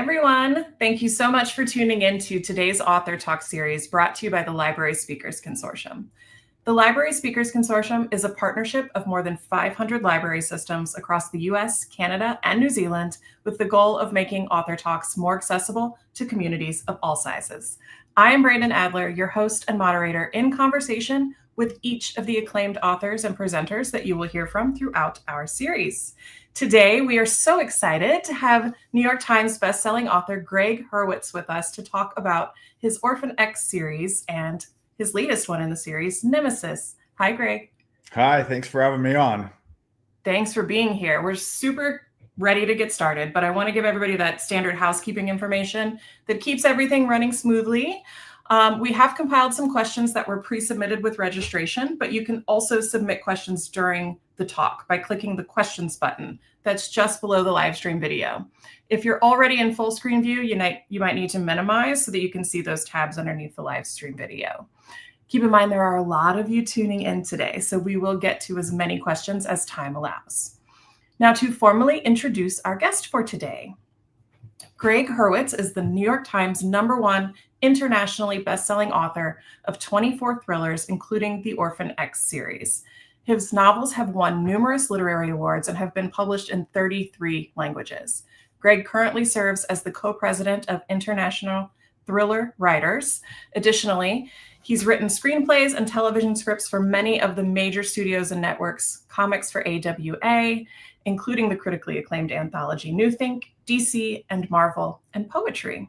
everyone. Thank you so much for tuning in to today's Author Talk series brought to you by the Library Speakers Consortium. The Library Speakers Consortium is a partnership of more than 500 library systems across the US, Canada, and New Zealand with the goal of making author talks more accessible to communities of all sizes. I am Brandon Adler, your host and moderator in conversation with each of the acclaimed authors and presenters that you will hear from throughout our series. Today, we are so excited to have New York Times bestselling author Gregg Hurwitz with us to talk about his Orphan X series and his latest one in the series, Nemesis. Hi, Gregg. Hi, thanks for having me on. Thanks for being here. We're super ready to get started, but I want to give everybody that standard housekeeping information that keeps everything running smoothly. We have compiled some questions that were pre-submitted with registration, but you can also submit questions during the talk by clicking the questions button that's just below the live stream video. If you're already in full screen view, you might need to minimize so that you can see those tabs underneath the live stream video. Keep in mind there are a lot of you tuning in today, so we will get to as many questions as time allows. Now, to formally introduce our guest for today, Gregg Hurwitz is the New York Times #1 internationally best-selling author of 24 thrillers, including the Orphan X series. His novels have won numerous literary awards and have been published in 33 languages. Gregg currently serves as the co-president of International Thriller Writers. Additionally, he's written screenplays and television scripts for many of the major studios and networks, comics for AWA, including the critically acclaimed anthology New Think, DC, and Marvel, and poetry.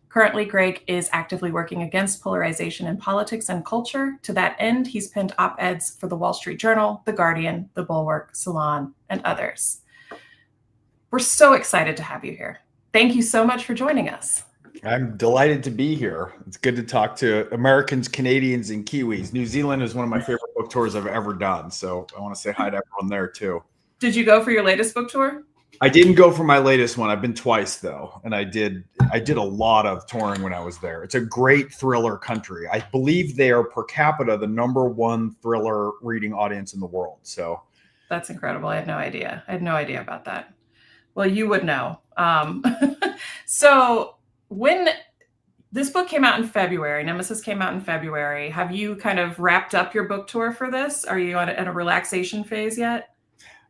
Currently, Gregg is actively working against polarization in politics and culture. To that end, he's penned op-eds for the Wall Street Journal, The Guardian, The Bulwark, Salon, and others. We're so excited to have you here. Thank you so much for joining us. I'm delighted to be here. It's good to talk to Americans, Canadians, and Kiwis. New Zealand is one of my favorite book tours I've ever done, so I want to say hi to everyone there too. Did you go for your latest book tour? I didn't go for my latest one. I've been twice though, and I did a lot of touring when I was there. It's a great thriller country. I believe they are per capita the #1 thriller reading audience in the world. So that's incredible. I had no idea. I had no idea about that. Well, you would know. So when this book came out in February, Nemesis came out in February, have you kind of wrapped up your book tour for this? Are you in a relaxation phase yet?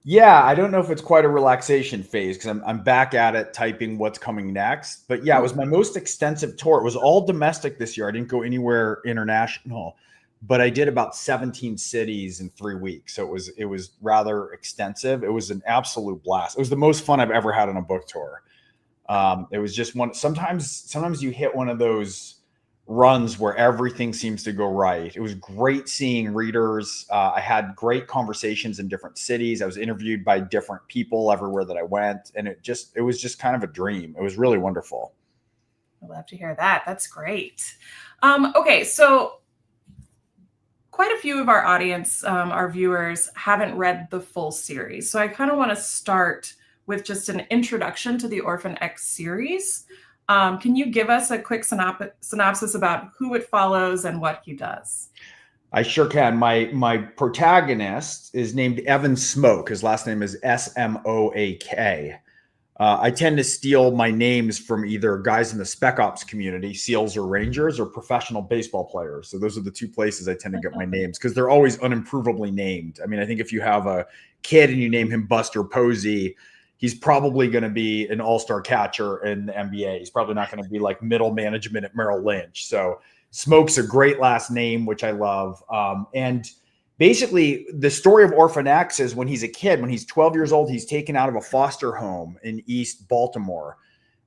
Yeah, I don't know if it's quite a relaxation phase because I'm back at it typing what's coming next. But yeah, it was my most extensive tour. It was all domestic this year. I didn't go anywhere international, but I did about 17 cities in 3 weeks. So it was rather extensive. It was an absolute blast. It was the most fun I've ever had on a book tour. It was just one. Sometimes you hit one of those runs where everything seems to go right. It was great seeing readers. I had great conversations in different cities. I was interviewed by different people everywhere that I went. And it was just kind of a dream. It was really wonderful. I love to hear that. That's great. Okay, so quite a few of our audience, our viewers, haven't read the full series. So I kind of want to start with just an introduction to the Orphan X series. Can you give us a quick synopsis about who it follows and what he does? I sure can. My protagonist is named Evan Smoak. His last name is Smoak. I tend to steal my names from either guys in the Spec Ops community, SEALs or Rangers, or professional baseball players. So those are the two places I tend to get my names because they're always unimprovably named. I mean, I think if you have a kid and you name him Buster Posey, he's probably going to be an all-star catcher in the NBA. He's probably not going to be like middle management at Merrill Lynch. So Smoak's a great last name, which I love. And basically the story of Orphan X is when he's a kid, when he's 12 years old, he's taken out of a foster home in East Baltimore.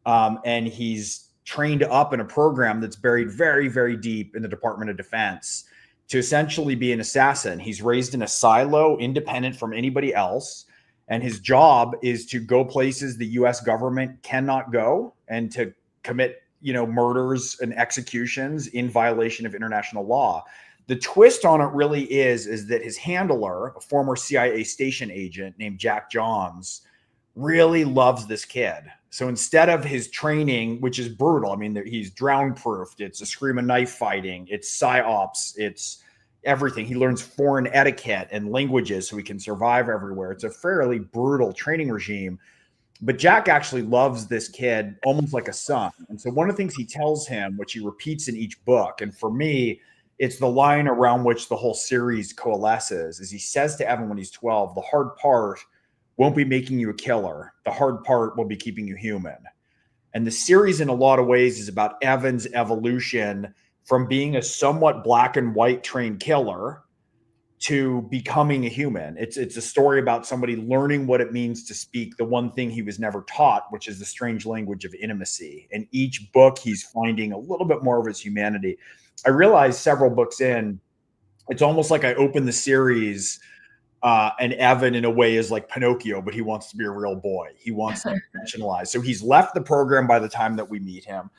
And he's trained up in a program that's buried very, very deep in the Department of Defense to essentially be an assassin. He's raised in a silo, independent from anybody else. And his job is to go places the U.S. government cannot go and to commit, murders and executions in violation of international law. The twist on it really is that his handler, a former CIA station agent named Jack Johns, really loves this kid. So instead of his training, which is brutal, I mean, he's drown-proofed. It's a scream of knife fighting. It's psyops. It's everything. He learns foreign etiquette and languages so he can survive everywhere. It's a fairly brutal training regime. But Jack actually loves this kid almost like a son. And so one of the things he tells him, which he repeats in each book, and for me, it's the line around which the whole series coalesces, is he says to Evan when he's 12, the hard part won't be making you a killer. The hard part will be keeping you human. And the series in a lot of ways is about Evan's evolution from being a somewhat black and white trained killer to becoming a human. It's a story about somebody learning what it means to speak the one thing he was never taught, which is the strange language of intimacy. In each book, he's finding a little bit more of his humanity. I realized several books in, it's almost like I opened the series and Evan in a way is like Pinocchio, but he wants to be a real boy. He wants to be dimensionalized. So he's left the program by the time that we meet him,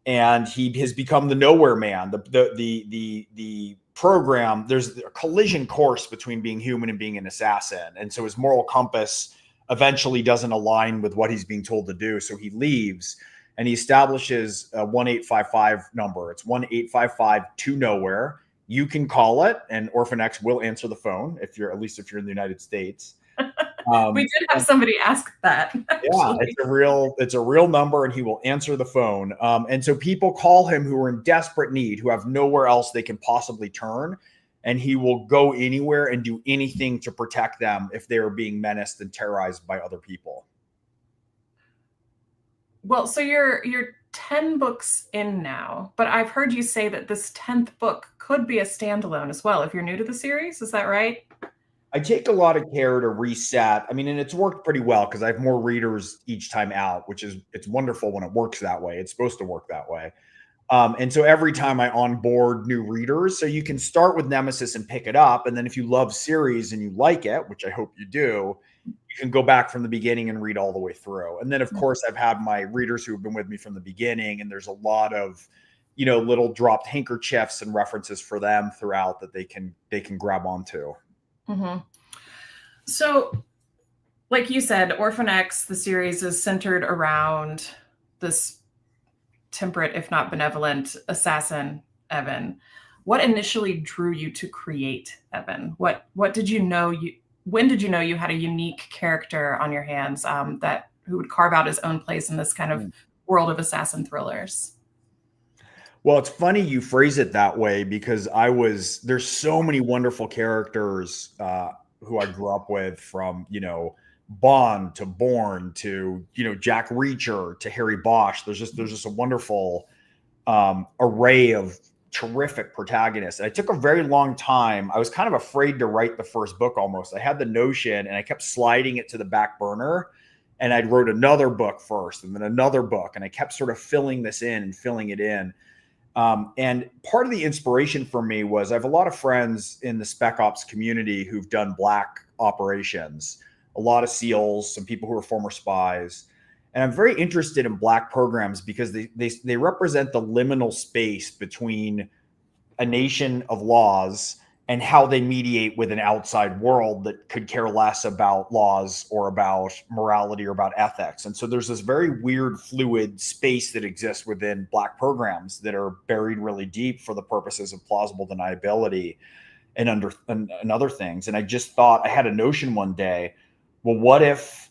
and he has become the nowhere man. The program, there's a collision course between being human and being an assassin. And so his moral compass eventually doesn't align with what he's being told to do. So he leaves and he establishes a 1-855 number. It's 1-855-2-nowhere. You can call it and Orphan X will answer the phone if you're, at least if you're in the United States. We did have somebody ask that. Yeah, it's a real number and he will answer the phone. And so people call him who are in desperate need, who have nowhere else they can possibly turn. And he will go anywhere and do anything to protect them if they are being menaced and terrorized by other people. Well, so you're 10 books in now, but I've heard you say that this 10th book could be a standalone as well if you're new to the series. Is that right? I take a lot of care to reset. I mean, and it's worked pretty well because I have more readers each time out, which is, it's wonderful when it works that way. It's supposed to work that way. And so every time I onboard new readers, so you can start with Nemesis and pick it up. And then if you love series and you like it, which I hope you do, you can go back from the beginning and read all the way through. And then of course I've had my readers who have been with me from the beginning, and there's a lot of, you know, little dropped handkerchiefs and references for them throughout that they can grab onto. Mm-hmm. So like you said, Orphan X, the series is centered around this temperate, if not benevolent, assassin, Evan. What initially drew you to create Evan? What did you know when did you know you had a unique character on your hands that who would carve out his own place in this kind of world of assassin thrillers? Well, it's funny you phrase it that way because there's so many wonderful characters who I grew up with, from, you know, Bond to Bourne to, you know, Jack Reacher to Harry Bosch. There's just a wonderful array of terrific protagonists. And it took a very long time. I was kind of afraid to write the first book almost. I had the notion and I kept sliding it to the back burner, and I wrote another book first and then another book. And I kept sort of filling this in and filling it in. And part of the inspiration for me was I have a lot of friends in the Spec Ops community who've done black operations, a lot of SEALs, some people who are former spies. And I'm very interested in black programs because they represent the liminal space between a nation of laws and how they mediate with an outside world that could care less about laws or about morality or about ethics. And so there's this very weird, fluid space that exists within black programs that are buried really deep for the purposes of plausible deniability and other things. And I just thought, I had a notion one day, well, what if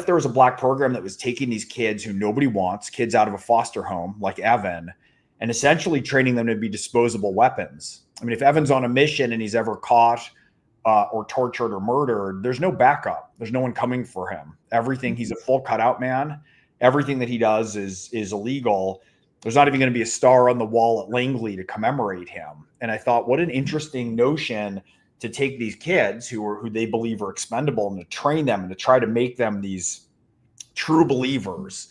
there was a black program that was taking these kids who nobody wants, kids out of a foster home like Evan, and essentially training them to be disposable weapons? I mean, if Evan's on a mission and he's ever caught or tortured or murdered, there's no backup. There's no one coming for him. Everything, he's a full cutout man. Everything that he does is illegal. There's not even going to be a star on the wall at Langley to commemorate him. And I thought, what an interesting notion to take these kids who they believe are expendable and to train them and to try to make them these true believers.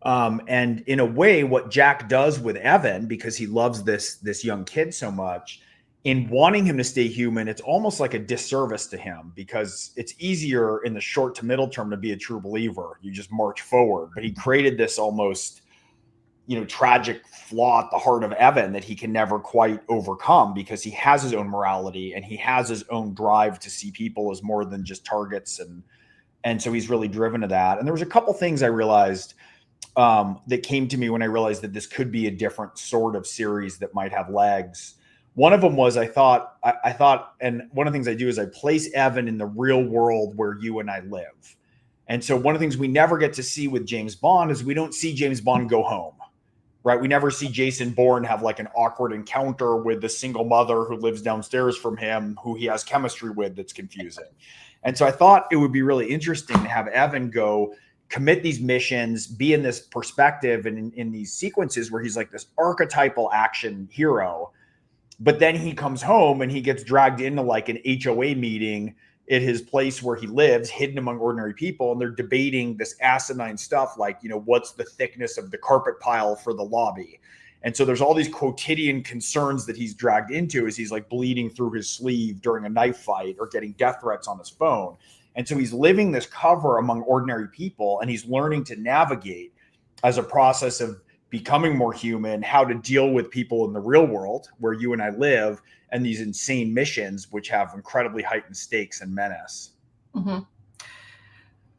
And in a way, what Jack does with Evan, because he loves this young kid so much, in wanting him to stay human, it's almost like a disservice to him, because it's easier in the short to middle term to be a true believer. You just march forward. But he created this almost, you know, tragic flaw at the heart of Evan that he can never quite overcome, because he has his own morality and he has his own drive to see people as more than just targets. And so he's really driven to that. And there was a couple things I realized that came to me when I realized that this could be a different sort of series that might have legs. One of them was I thought, and one of the things I do is I place Evan in the real world where you and I live. And so one of the things we never get to see with James Bond is we don't see James Bond go home, right? We never see Jason Bourne have like an awkward encounter with the single mother who lives downstairs from him, who he has chemistry with that's confusing. And so I thought it would be really interesting to have Evan go commit these missions, be in this perspective and in these sequences where he's like this archetypal action hero. But then he comes home and he gets dragged into like an HOA meeting at his place where he lives, hidden among ordinary people. And they're debating this asinine stuff like, you know, what's the thickness of the carpet pile for the lobby? And so there's all these quotidian concerns that he's dragged into as he's like bleeding through his sleeve during a knife fight or getting death threats on his phone. And so he's living this cover among ordinary people, and he's learning to navigate as a process of becoming more human, how to deal with people in the real world where you and I live, and these insane missions, which have incredibly heightened stakes and menace. Mm-hmm.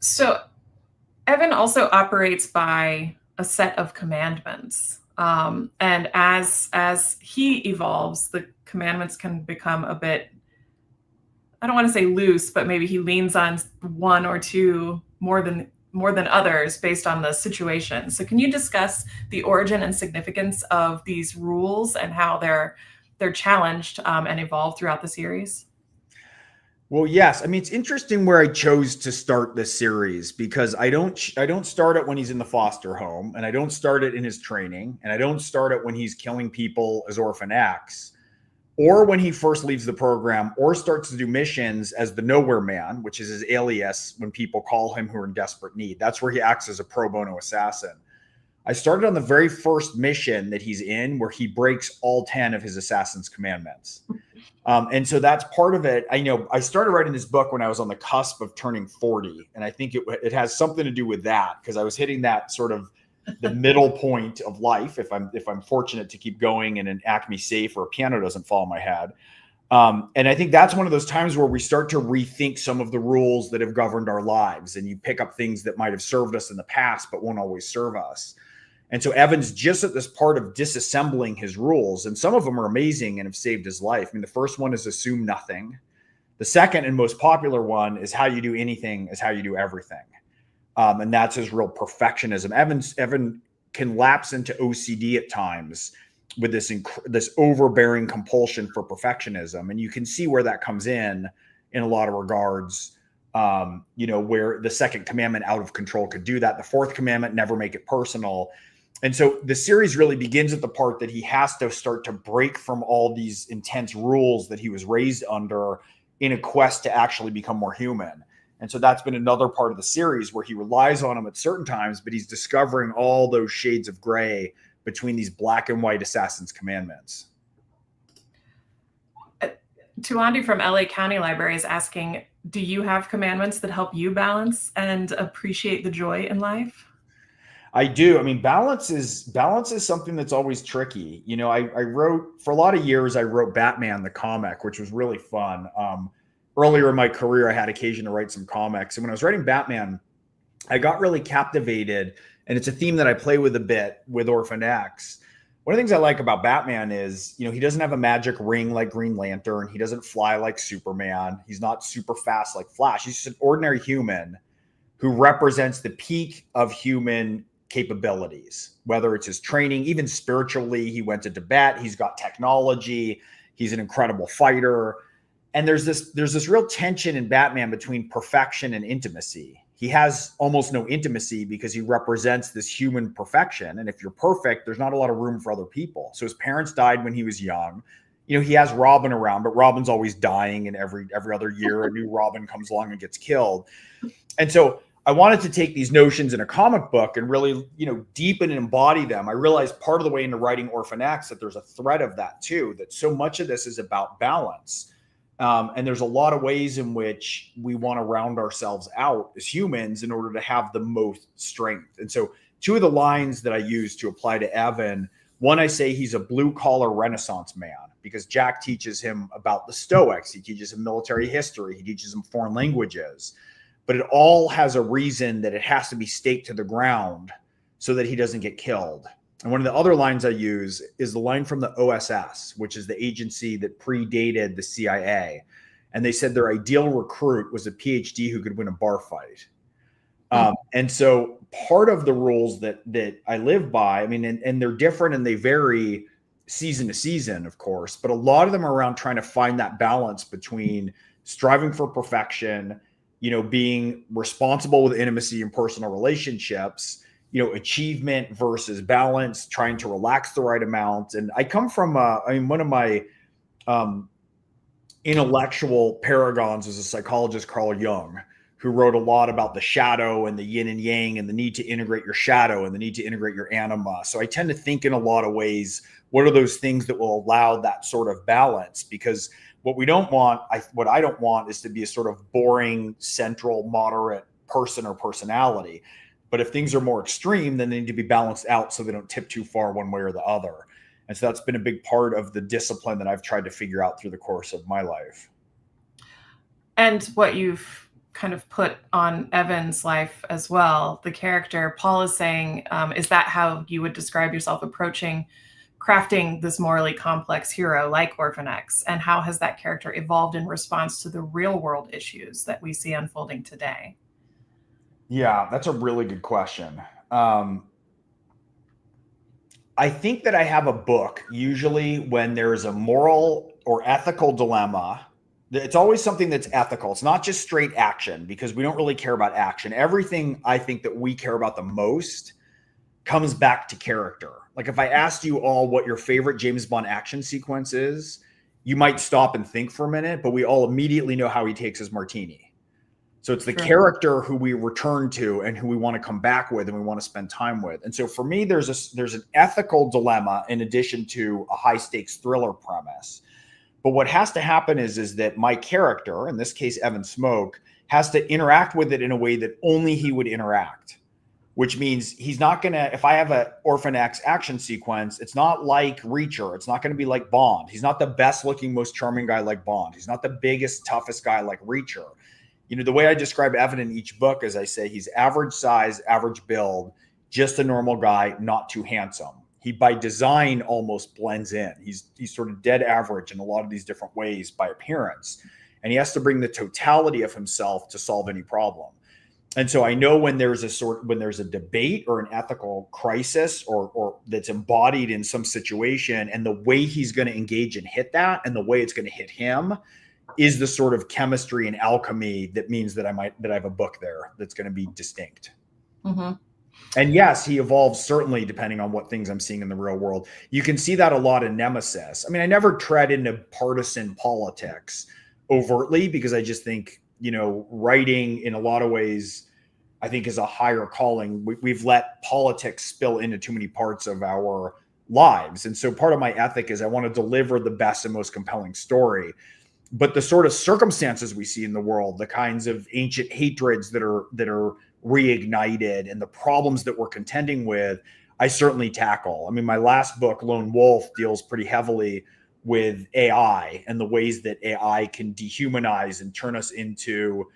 So Evan also operates by a set of commandments. And as he evolves, the commandments can become a bit, I don't want to say loose, but maybe he leans on one or two more than others based on the situation. So can you discuss the origin and significance of these rules and how they're challenged and evolved throughout the series? Well, yes. I mean, it's interesting where I chose to start this series, because I don't start it when he's in the foster home, and I don't start it in his training, and I don't start it when he's killing people as Orphan X, or when he first leaves the program or starts to do missions as the Nowhere Man, which is his alias when people call him who are in desperate need. That's where he acts as a pro bono assassin. I started on the very first mission that he's in, where he breaks all 10 of his assassin's commandments. And so that's part of it. I know I started writing this book when I was on the cusp of turning 40. And I think it has something to do with that, because I was hitting that sort of the middle point of life, if I'm fortunate to keep going in an Acme safe or a piano doesn't fall on my head. And I think that's one of those times where we start to rethink some of the rules that have governed our lives, and you pick up things that might have served us in the past but won't always serve us. And so Evan's just at this part of disassembling his rules, and some of them are amazing and have saved his life. I mean, the first one is assume nothing. The second and most popular one is how you do anything is how you do everything. And that's his real perfectionism. Evan can lapse into OCD at times with this overbearing compulsion for perfectionism. And you can see where that comes in a lot of regards, where the second commandment, out of control, could do that. The fourth commandment, never make it personal. And so the series really begins at the part that he has to start to break from all these intense rules that he was raised under in a quest to actually become more human. And so that's been another part of the series where he relies on them at certain times, but he's discovering all those shades of gray between these black and white assassin's commandments. Tuandi from LA County Library is asking, do you have commandments that help you balance and appreciate the joy in life? I do. I mean, balance is something that's always tricky. You know, I wrote for a lot of years, I wrote Batman, the comic, which was really fun. Earlier in my career, I had occasion to write some comics. And when I was writing Batman, I got really captivated. And it's a theme that I play with a bit with Orphan X. One of the things I like about Batman is, he doesn't have a magic ring like Green Lantern. He doesn't fly like Superman. He's not super fast like Flash. He's just an ordinary human who represents the peak of human capabilities, whether it's his training, even spiritually. He went to Tibet. He's got technology. He's an incredible fighter. And there's this real tension in Batman between perfection and intimacy. He has almost no intimacy because he represents this human perfection. And if you're perfect, there's not a lot of room for other people. So his parents died when he was young. He has Robin around, but Robin's always dying. And every other year, a new Robin comes along and gets killed. And so I wanted to take these notions in a comic book and really, deepen and embody them. I realized part of the way into writing Orphan X that there's a thread of that too, that so much of this is about balance. And there's a lot of ways in which we want to round ourselves out as humans in order to have the most strength. And so two of the lines that I use to apply to Evan, one, I say he's a blue collar Renaissance man because Jack teaches him about the Stoics. He teaches him military history. He teaches him foreign languages, but it all has a reason that it has to be staked to the ground so that he doesn't get killed. And one of the other lines I use is the line from the OSS, which is the agency that predated the CIA. And they said their ideal recruit was a PhD who could win a bar fight. And so part of the rules that I live by, I mean, and they're different and they vary season to season, of course, but a lot of them are around trying to find that balance between striving for perfection, being responsible with intimacy and personal relationships, achievement versus balance, trying to relax the right amount. And I come from, one of my intellectual paragons is a psychologist, Carl Jung, who wrote a lot about the shadow and the yin and yang and the need to integrate your shadow and the need to integrate your anima. So I tend to think in a lot of ways, what are those things that will allow that sort of balance? Because what we don't want, what I don't want is to be a sort of boring, central, moderate person or personality. But if things are more extreme, then they need to be balanced out so they don't tip too far one way or the other. And so that's been a big part of the discipline that I've tried to figure out through the course of my life. And what you've kind of put on Evan's life as well, the character, Paul is saying, is that how you would describe yourself approaching crafting this morally complex hero like Orphan X? And how has that character evolved in response to the real world issues that we see unfolding today? Yeah, that's a really good question. I think that I have a book usually when there's a moral or ethical dilemma. It's always something that's ethical. It's not just straight action, because we don't really care about action. Everything I think that we care about the most comes back to character. Like if I asked you all what your favorite James Bond action sequence is, you might stop and think for a minute, but we all immediately know how he takes his martini. So it's the character who we return to and who we want to come back with and we want to spend time with. And so for me, there's an ethical dilemma in addition to a high stakes thriller premise. But what has to happen is that my character, in this case, Evan Smoak, has to interact with it in a way that only he would interact, which means he's not going to, if I have an Orphan X action sequence, it's not like Reacher. It's not going to be like Bond. He's not the best looking, most charming guy like Bond. He's not the biggest, toughest guy like Reacher. The way I describe Evan in each book is I say he's average size, average build, just a normal guy, not too handsome. He by design almost blends in. He's sort of dead average in a lot of these different ways by appearance. And he has to bring the totality of himself to solve any problem. And so I know when there's a debate or an ethical crisis or that's embodied in some situation, and the way he's going to engage and hit that and the way it's going to hit him is the sort of chemistry and alchemy that means that I have a book there that's going to be distinct. Mm-hmm. And yes, he evolves certainly depending on what things I'm seeing in the real world. You can see that a lot in Nemesis. I mean, I never tread into partisan politics overtly because I just think, writing in a lot of ways, I think is a higher calling. We've let politics spill into too many parts of our lives. And so part of my ethic is I want to deliver the best and most compelling story. But the sort of circumstances we see in the world, the kinds of ancient hatreds that are reignited and the problems that we're contending with, I certainly tackle. I mean, my last book, Lone Wolf, deals pretty heavily with AI and the ways that AI can dehumanize and turn us into,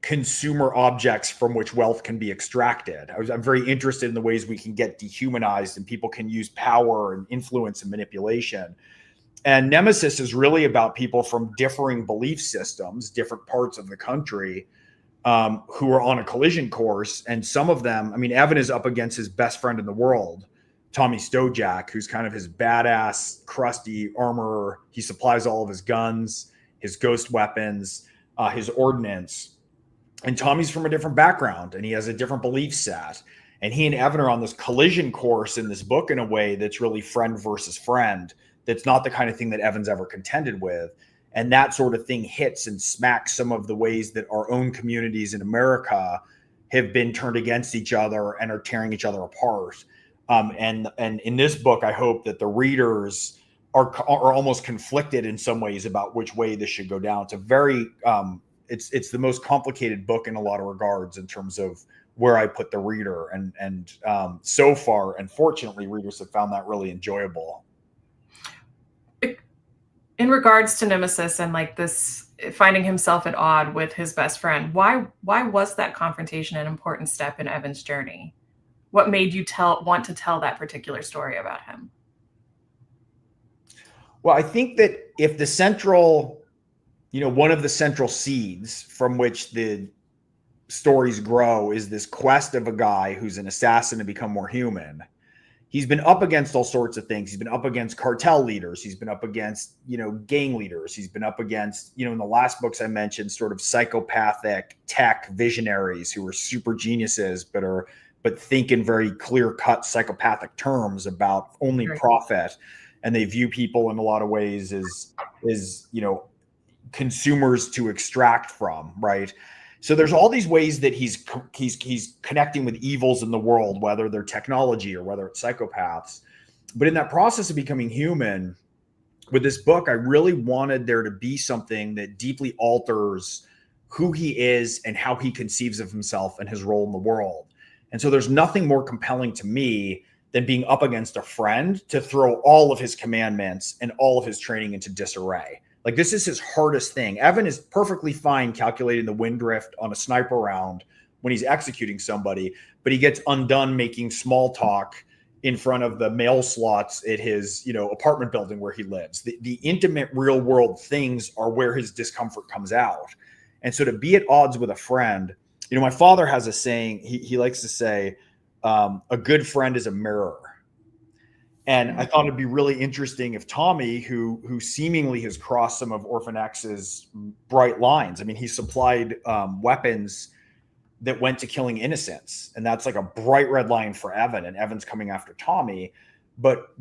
consumer objects from which wealth can be extracted. I'm very interested in the ways we can get dehumanized and people can use power and influence and manipulation. And Nemesis is really about people from differing belief systems, different parts of the country, who are on a collision course. And some of them, I mean, Evan is up against his best friend in the world, Tommy Stojak, who's kind of his badass, crusty armorer. He supplies all of his guns, his ghost weapons, his ordnance. And Tommy's from a different background and he has a different belief set. And he and Evan are on this collision course in this book in a way that's really friend versus friend. That's not the kind of thing that Evan's ever contended with. And that sort of thing hits and smacks some of the ways that our own communities in America have been turned against each other and are tearing each other apart. And in this book, I hope that the readers are almost conflicted in some ways about which way this should go down. It's a very, it's the most complicated book in a lot of regards in terms of where I put the reader. And so far, unfortunately, readers have found that really enjoyable. In regards to Nemesis and like this finding himself at odd with his best friend, why was that confrontation an important step in Evan's journey? What made you want to tell that particular story about him? Well, I think that if the central, one of the central seeds from which the stories grow is this quest of a guy who's an assassin to become more human. He's been up against all sorts of things. He's been up against cartel leaders. He's been up against, gang leaders. He's been up against, in the last books I mentioned, sort of psychopathic tech visionaries who are super geniuses, but think in very clear-cut psychopathic terms about only profit. And they view people in a lot of ways as consumers to extract from, right? So there's all these ways that he's connecting with evils in the world, whether they're technology or whether it's psychopaths. But in that process of becoming human, with this book, I really wanted there to be something that deeply alters who he is and how he conceives of himself and his role in the world. And so there's nothing more compelling to me than being up against a friend to throw all of his commandments and all of his training into disarray. Like, this is his hardest thing. Evan is perfectly fine calculating the wind drift on a sniper round when he's executing somebody, but he gets undone making small talk in front of the mail slots at his, apartment building where he lives. The intimate real world things are where his discomfort comes out. And so to be at odds with a friend, my father has a saying, he likes to say, a good friend is a mirror. And I thought it'd be really interesting if Tommy, who seemingly has crossed some of Orphan X's bright lines. I mean, he supplied weapons that went to killing innocents, and that's like a bright red line for Evan. And Evan's coming after Tommy. But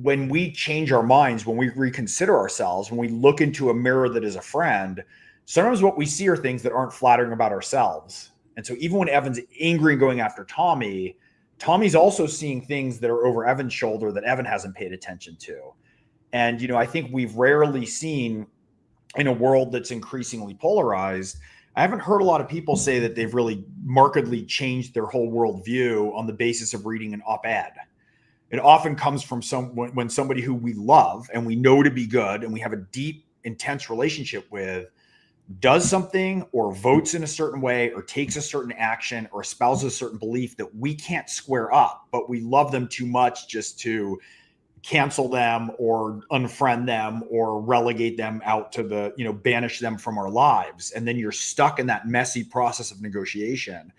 when we change our minds, when we reconsider ourselves, when we look into a mirror that is a friend, sometimes what we see are things that aren't flattering about ourselves. And so even when Evan's angry and going after Tommy's also seeing things that are over Evan's shoulder that Evan hasn't paid attention to. And, I think we've rarely seen, in a world that's increasingly polarized, I haven't heard a lot of people say that they've really markedly changed their whole worldview on the basis of reading an op-ed. It often comes from when somebody who we love and we know to be good and we have a deep, intense relationship with does something or votes in a certain way or takes a certain action or espouses a certain belief that we can't square up, but we love them too much just to cancel them or unfriend them or relegate them out to the, banish them from our lives. And then you're stuck in that messy process of negotiation.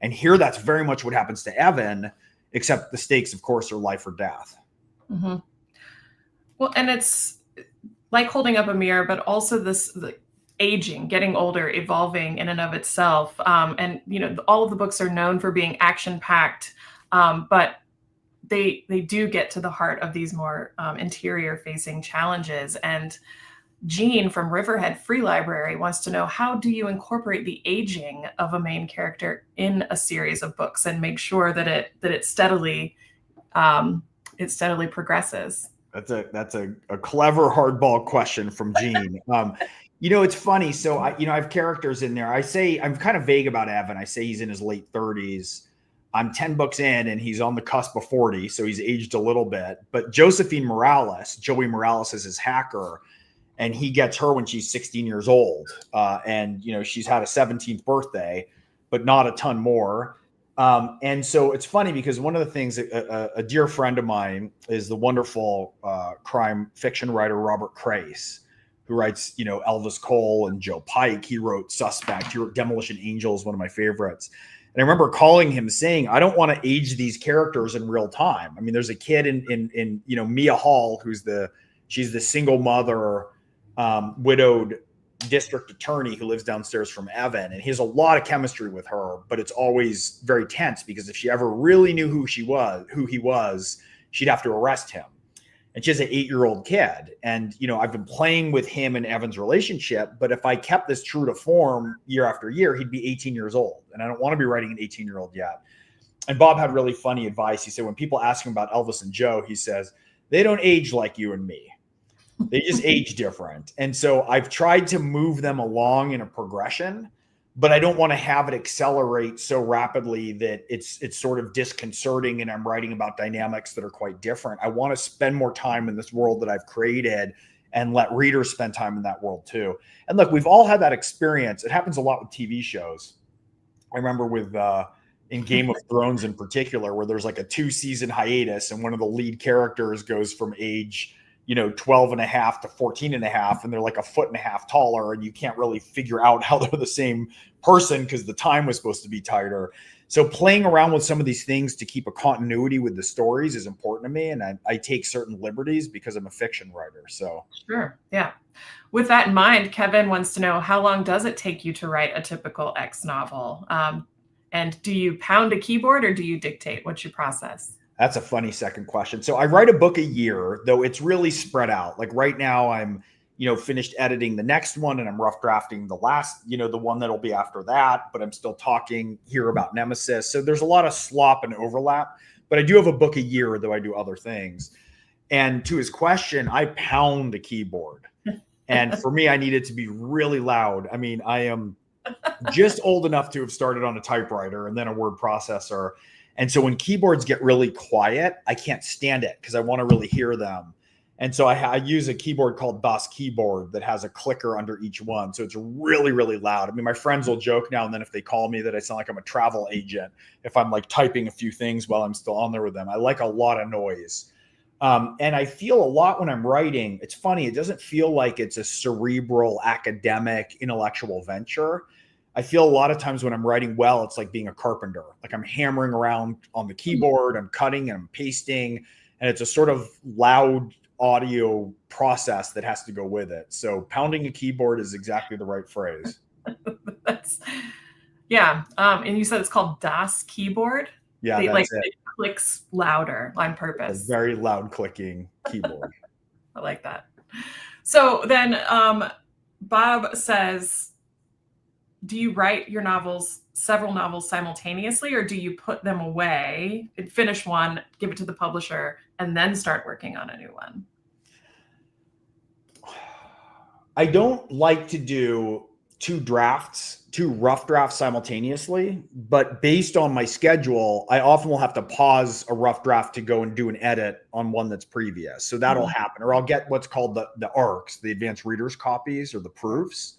And here that's very much what happens to Evan, except the stakes, of course, are life or death. Mm-hmm. Well, and it's like holding up a mirror, but also the aging, getting older, evolving in and of itself. And, all of the books are known for being action-packed, but they do get to the heart of these more interior-facing challenges. And Jean from Riverhead Free Library wants to know, how do you incorporate the aging of a main character in a series of books and make sure that it steadily progresses? That's a clever hardball question from Jean. It's funny. So I have characters in there. I say I'm kind of vague about Evan. I say he's in his late 30s. I'm 10 books in and he's on the cusp of 40. So he's aged a little bit, but Joey Morales is his hacker, and he gets her when she's 16 years old. And she's had a 17th birthday, but not a ton more. And so it's funny because one of the things a dear friend of mine is the wonderful crime fiction writer, Robert Crace, who writes, Elvis Cole and Joe Pike. He wrote Suspect. He wrote Demolition Angels, one of my favorites. And I remember calling him saying, I don't want to age these characters in real time. I mean, there's a kid in Mia Hall, she's the single mother, widowed district attorney who lives downstairs from Evan. And he has a lot of chemistry with her, but it's always very tense because if she ever really knew who he was, she'd have to arrest him. And she has an 8-year-old kid. And, I've been playing with him and Evan's relationship, but if I kept this true to form year after year, he'd be 18 years old. And I don't want to be writing an 18-year-old yet. And Bob had really funny advice. He said, when people ask him about Elvis and Joe, he says, they don't age like you and me. They just age different. And so I've tried to move them along in a progression, but I don't want to have it accelerate so rapidly that it's sort of disconcerting and I'm writing about dynamics that are quite different. I want to spend more time in this world that I've created and let readers spend time in that world too. And look, we've all had that experience. It happens a lot with TV shows. I remember in Game of Thrones in particular, where there's like a 2-season hiatus and one of the lead characters goes from age 12 and a half to 14 and a half, and they're like a foot and a half taller, and you can't really figure out how they're the same person because the time was supposed to be tighter. So playing around with some of these things to keep a continuity with the stories is important to me. And I take certain liberties because I'm a fiction writer. So sure. Yeah. With that in mind, Kevin wants to know, how long does it take you to write a typical X novel? And do you pound a keyboard or do you dictate? What's your process? That's a funny second question. So I write a book a year, though it's really spread out. Like right now I'm, finished editing the next one, and I'm rough drafting the last, the one that'll be after that, but I'm still talking here about Nemesis. So there's a lot of slop and overlap, but I do have a book a year, though I do other things. And to his question, I pound the keyboard. And for me, I need it to be really loud. I mean, I am just old enough to have started on a typewriter and then a word processor. And so when keyboards get really quiet, I can't stand it because I want to really hear them. And so I use a keyboard called Boss Keyboard that has a clicker under each one. So it's really, really loud. I mean, my friends will joke now and then if they call me that I sound like I'm a travel agent, if I'm like typing a few things while I'm still on there with them. I like a lot of noise. And I feel a lot when I'm writing. It's funny. It doesn't feel like it's a cerebral, academic, intellectual venture. I feel a lot of times when I'm writing well, it's like being a carpenter. Like I'm hammering around on the keyboard, I'm cutting and I'm pasting, and it's a sort of loud audio process that has to go with it. So pounding a keyboard is exactly the right phrase. Yeah. And you said it's called Das Keyboard. Yeah, it clicks louder on purpose. A very loud clicking keyboard. I like that. So then Bob says, do you write your several novels simultaneously, or do you put them away, finish one, give it to the publisher, and then start working on a new one? I don't like to do two rough drafts simultaneously, but based on my schedule, I often will have to pause a rough draft to go and do an edit on one that's previous. So that'll happen, or I'll get what's called the ARCs, the advanced readers copies, or the proofs.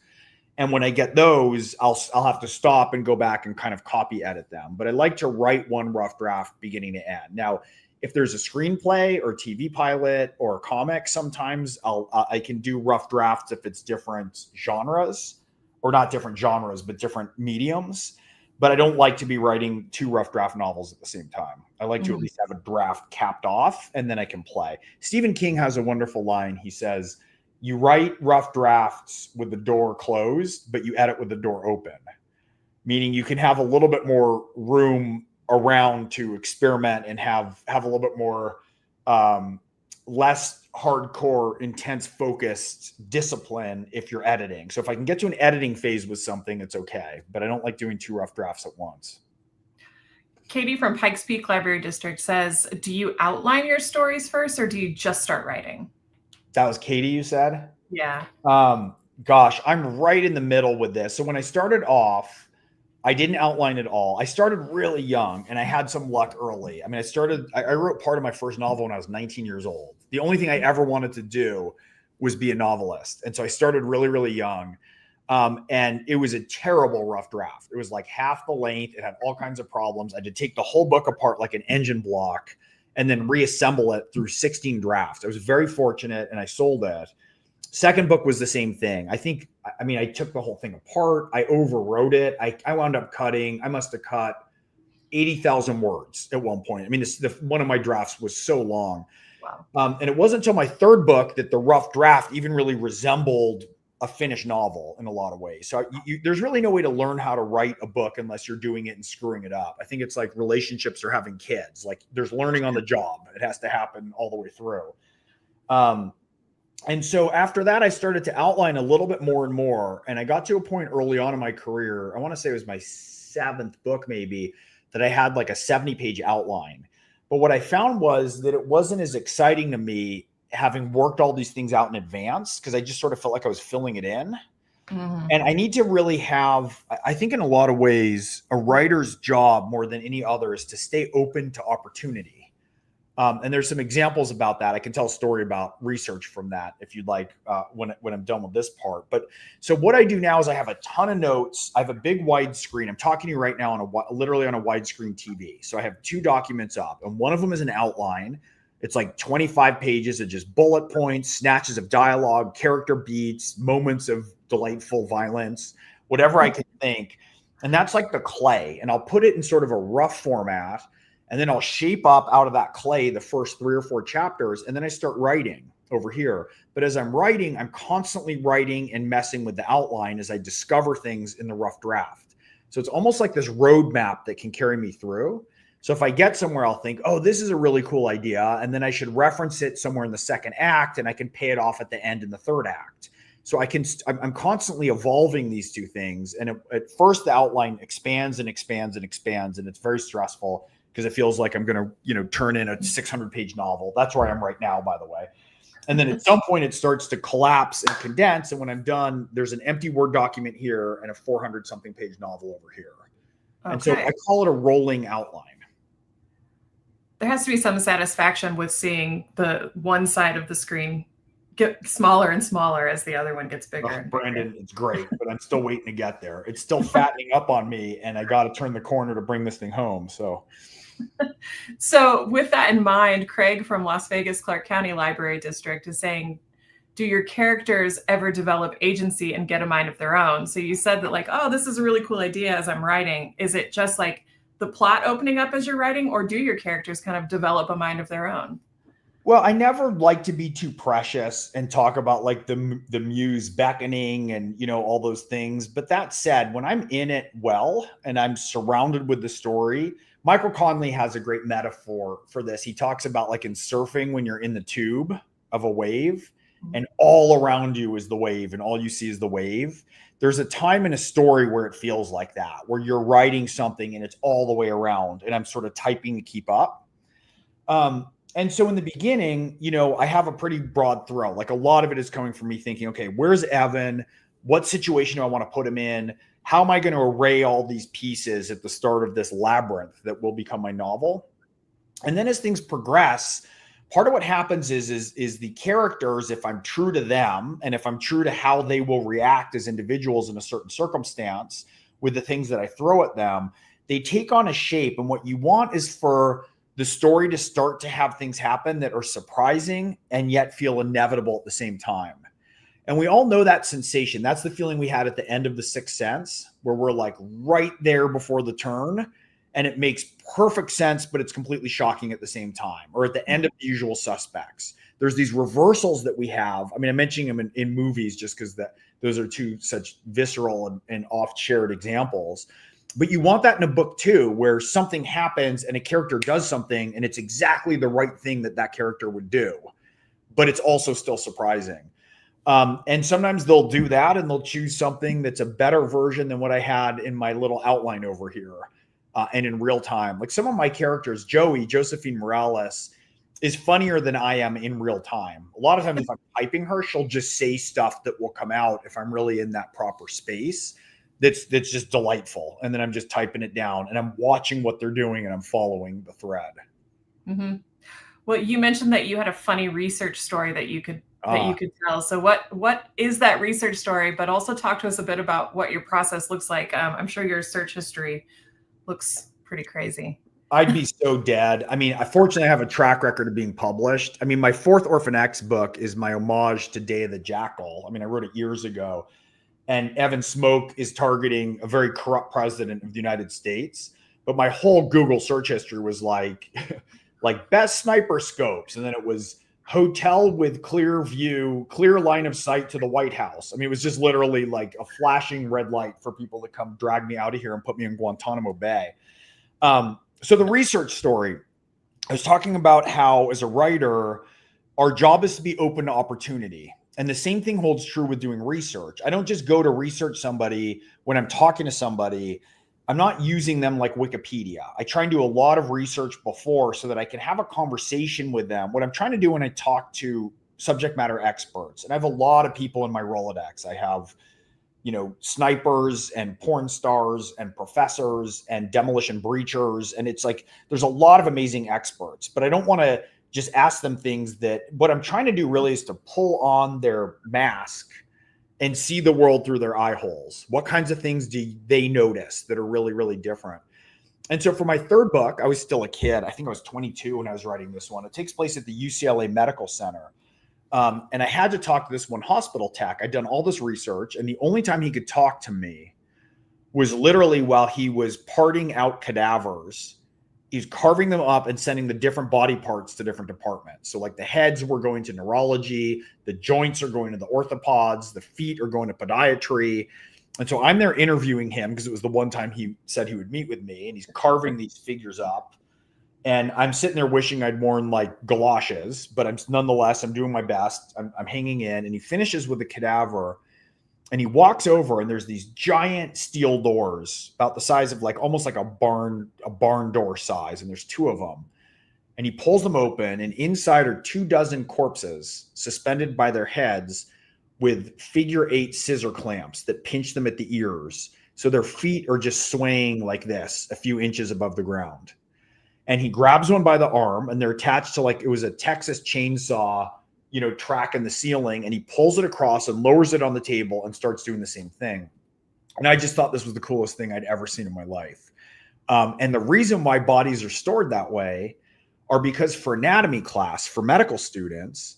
And when I get those, I'll have to stop and go back and kind of copy edit them. But I like to write one rough draft beginning to end. Now, if there's a screenplay or TV pilot or a comic, sometimes I can do rough drafts if it's different genres, or not different genres, but different mediums. But I don't like to be writing two rough draft novels at the same time. I like to at least have a draft capped off, and then I can play. Stephen King has a wonderful line. He says, you write rough drafts with the door closed, but you edit with the door open, meaning you can have a little bit more room around to experiment and have a little bit more less hardcore, intense, focused discipline if you're editing. So if I can get to an editing phase with something, it's okay, but I don't like doing two rough drafts at once. Katie from Pikes Peak Library District says, do you outline your stories first, or do you just start writing? That was Katie, you said? Yeah. Gosh, I'm right in the middle with this. So when I started off, I didn't outline at all. I started really young, and I had some luck early. I mean, I wrote part of my first novel when I was 19 years old. The only thing I ever wanted to do was be a novelist. And so I started really, really young. And it was a terrible rough draft. It was like half the length. It had all kinds of problems. I had to take the whole book apart like an engine block and then reassemble it through 16 drafts. I was very fortunate, and I sold it. Second book was the same thing. I took the whole thing apart. I overwrote it. I wound up cutting. I must have cut 80,000 words at one point. I mean, one of my drafts was so long. Wow. And it wasn't until my third book that the rough draft even really resembled a finished novel in a lot of ways. So there's really no way to learn how to write a book unless you're doing it and screwing it up. I think it's like relationships or having kids. Like there's learning on the job. It has to happen all the way through. And so after that, I started to outline a little bit more and more. And I got to a point early on in my career, I want to say it was my 7th book maybe, that I had like a 70-page outline. But what I found was that it wasn't as exciting to me having worked all these things out in advance, because I just sort of felt like I was filling it in. Mm-hmm. And I need to really I think in a lot of ways, a writer's job more than any other is to stay open to opportunity. And there's some examples about that. I can tell a story about research from that if you'd like when I'm done with this part. But so what I do now is I have a ton of notes. I have a big widescreen. I'm talking to you right now literally on a widescreen TV. So I have 2 documents up, and one of them is an outline. It's like 25 pages of just bullet points, snatches of dialogue, character beats, moments of delightful violence, whatever I can think. And that's like the clay. And I'll put it in sort of a rough format. And then I'll shape up out of that clay the first 3 or 4 chapters. And then I start writing over here. But as I'm writing, I'm constantly writing and messing with the outline as I discover things in the rough draft. So it's almost like this roadmap that can carry me through. So if I get somewhere, I'll think, oh, this is a really cool idea. And then I should reference it somewhere in the second act, and I can pay it off at the end in the third act. So I'm constantly evolving these two things. And at first the outline expands and expands and expands. And it's very stressful because it feels like I'm going to, turn in a 600-page novel. That's where I am right now, by the way. And then at some point it starts to collapse and condense. And when I'm done, there's an empty Word document here and a 400-something page novel over here. Okay. And so I call it a rolling outline. There has to be some satisfaction with seeing the one side of the screen get smaller and smaller as the other one gets bigger. Oh, Brandon, it's great, but I'm still waiting to get there. It's still fattening up on me, and I got to turn the corner to bring this thing home. So with that in mind, Craig from Las Vegas Clark County Library District is saying, do your characters ever develop agency and get a mind of their own? So you said that like, oh, this is a really cool idea as I'm writing. Is it just like the plot opening up as you're writing, or do your characters kind of develop a mind of their own? Well, I never like to be too precious and talk about like the muse beckoning and, all those things. But that said, when I'm in it well and I'm surrounded with the story, Michael Conley has a great metaphor for this. He talks about like in surfing when you're in the tube of a wave and all around you is the wave and all you see is the wave. There's a time in a story where it feels like that, where you're writing something and it's all the way around and I'm sort of typing to keep up. And so in the beginning, I have a pretty broad throw. Like a lot of it is coming from me thinking, okay, where's Evan? What situation do I want to put him in? How am I going to array all these pieces at the start of this labyrinth that will become my novel? And then as things progress, part of what happens is the characters, if I'm true to them, and if I'm true to how they will react as individuals in a certain circumstance with the things that I throw at them, they take on a shape. And what you want is for the story to start to have things happen that are surprising and yet feel inevitable at the same time. And we all know that sensation. That's the feeling we had at the end of The Sixth Sense, where we're like right there before the turn and it makes perfect sense, but it's completely shocking at the same time. Or at the end of The Usual Suspects, there's these reversals that we have. I mean, I'm mentioning them in movies just because those are two such visceral and oft-shared examples. But you want that in a book too, where something happens and a character does something and it's exactly the right thing that character would do, but it's also still surprising. And sometimes they'll do that and they'll choose something that's a better version than what I had in my little outline over here and in real time. Like some of my characters, Josephine Morales, is funnier than I am in real time. A lot of times if I'm typing her, she'll just say stuff that will come out if I'm really in that proper space. That's just delightful. And then I'm just typing it down and I'm watching what they're doing and I'm following the thread. Mm-hmm. Well, you mentioned that you had a funny research story that you could tell. So what is that research story? But also talk to us a bit about what your process looks like. I'm sure your search history looks pretty crazy. I'd be so dead. I mean, fortunately, I have a track record of being published. I mean, my 4th Orphan X book is my homage to Day of the Jackal. I mean, I wrote it years ago. And Evan Smoak is targeting a very corrupt president of the United States. But my whole Google search history was like best sniper scopes. And then it was hotel with clear view, clear line of sight to the White House. I mean, it was just literally like a flashing red light for people to come drag me out of here and put me in Guantanamo Bay. So the research story, I was talking about how as a writer, our job is to be open to opportunity. And the same thing holds true with doing research. I don't just go to research somebody when I'm talking to somebody. I'm not using them like Wikipedia. I try and do a lot of research before so that I can have a conversation with them. What I'm trying to do when I talk to subject matter experts, and I have a lot of people in my Rolodex. I have, snipers and porn stars and professors and demolition breachers. And it's like, there's a lot of amazing experts, but I don't want to just ask them things that what I'm trying to do really is to pull on their mask and see the world through their eye holes. What kinds of things do they notice that are really, really different? And so for my third book, I was still a kid. I think I was 22 when I was writing this one. It takes place at the UCLA Medical Center. And I had to talk to this one hospital tech. I'd done all this research, and the only time he could talk to me was literally while he was parting out cadavers. He's carving them up and sending the different body parts to different departments. So like the heads were going to neurology, the joints are going to the orthopods, the feet are going to podiatry. And so I'm there interviewing him because it was the one time he said he would meet with me, and he's carving these figures up. And I'm sitting there wishing I'd worn like galoshes, but I'm doing my best. I'm hanging in, and he finishes with the cadaver, and he walks over, and there's these giant steel doors about the size of like almost like a barn door size. And there's two of them, and he pulls them open, and inside are 24 corpses suspended by their heads with figure 8 scissor clamps that pinch them at the ears. So their feet are just swaying like this, a few inches above the ground. And he grabs one by the arm, and they're attached to like, it was a Texas chainsaw, track in the ceiling. And he pulls it across and lowers it on the table and starts doing the same thing. And I just thought this was the coolest thing I'd ever seen in my life. And the reason why bodies are stored that way are because for anatomy class, for medical students,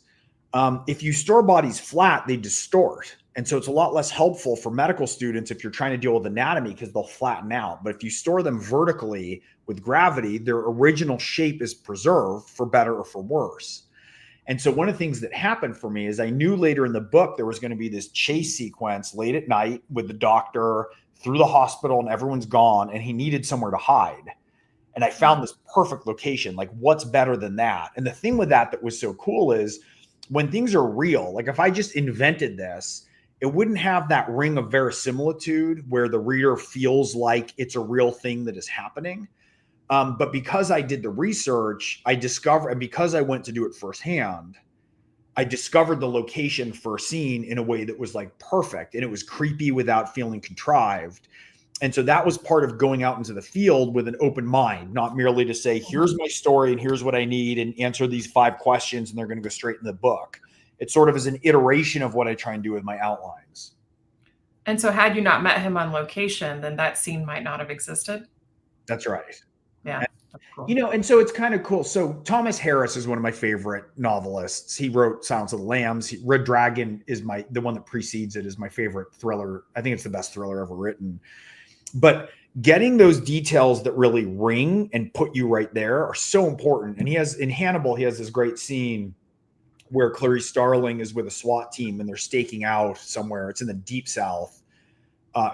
if you store bodies flat, they distort. And so it's a lot less helpful for medical students if you're trying to deal with anatomy because they'll flatten out. But if you store them vertically with gravity, their original shape is preserved for better or for worse. And so one of the things that happened for me is I knew later in the book there was going to be this chase sequence late at night with the doctor through the hospital, and everyone's gone, and he needed somewhere to hide. And I found this perfect location. Like, what's better than that? And the thing with that was so cool is when things are real, like if I just invented this, it wouldn't have that ring of verisimilitude where the reader feels like it's a real thing that is happening. But because I did the research, and because I went to do it firsthand, I discovered the location for a scene in a way that was like perfect, and it was creepy without feeling contrived. And so that was part of going out into the field with an open mind, not merely to say, here's my story and here's what I need and answer these 5 questions and they're going to go straight in the book. It sort of is an iteration of what I try and do with my outlines. And so had you not met him on location, then that scene might not have existed. That's right. Yeah. That's cool. And so it's kind of cool. So Thomas Harris is one of my favorite novelists. He wrote Silence of the Lambs. Red Dragon is the one that precedes it is my favorite thriller. I think it's the best thriller ever written. But getting those details that really ring and put you right there are so important. And in Hannibal, he has this great scene where Clarice Starling is with a SWAT team and they're staking out somewhere. It's in the deep South.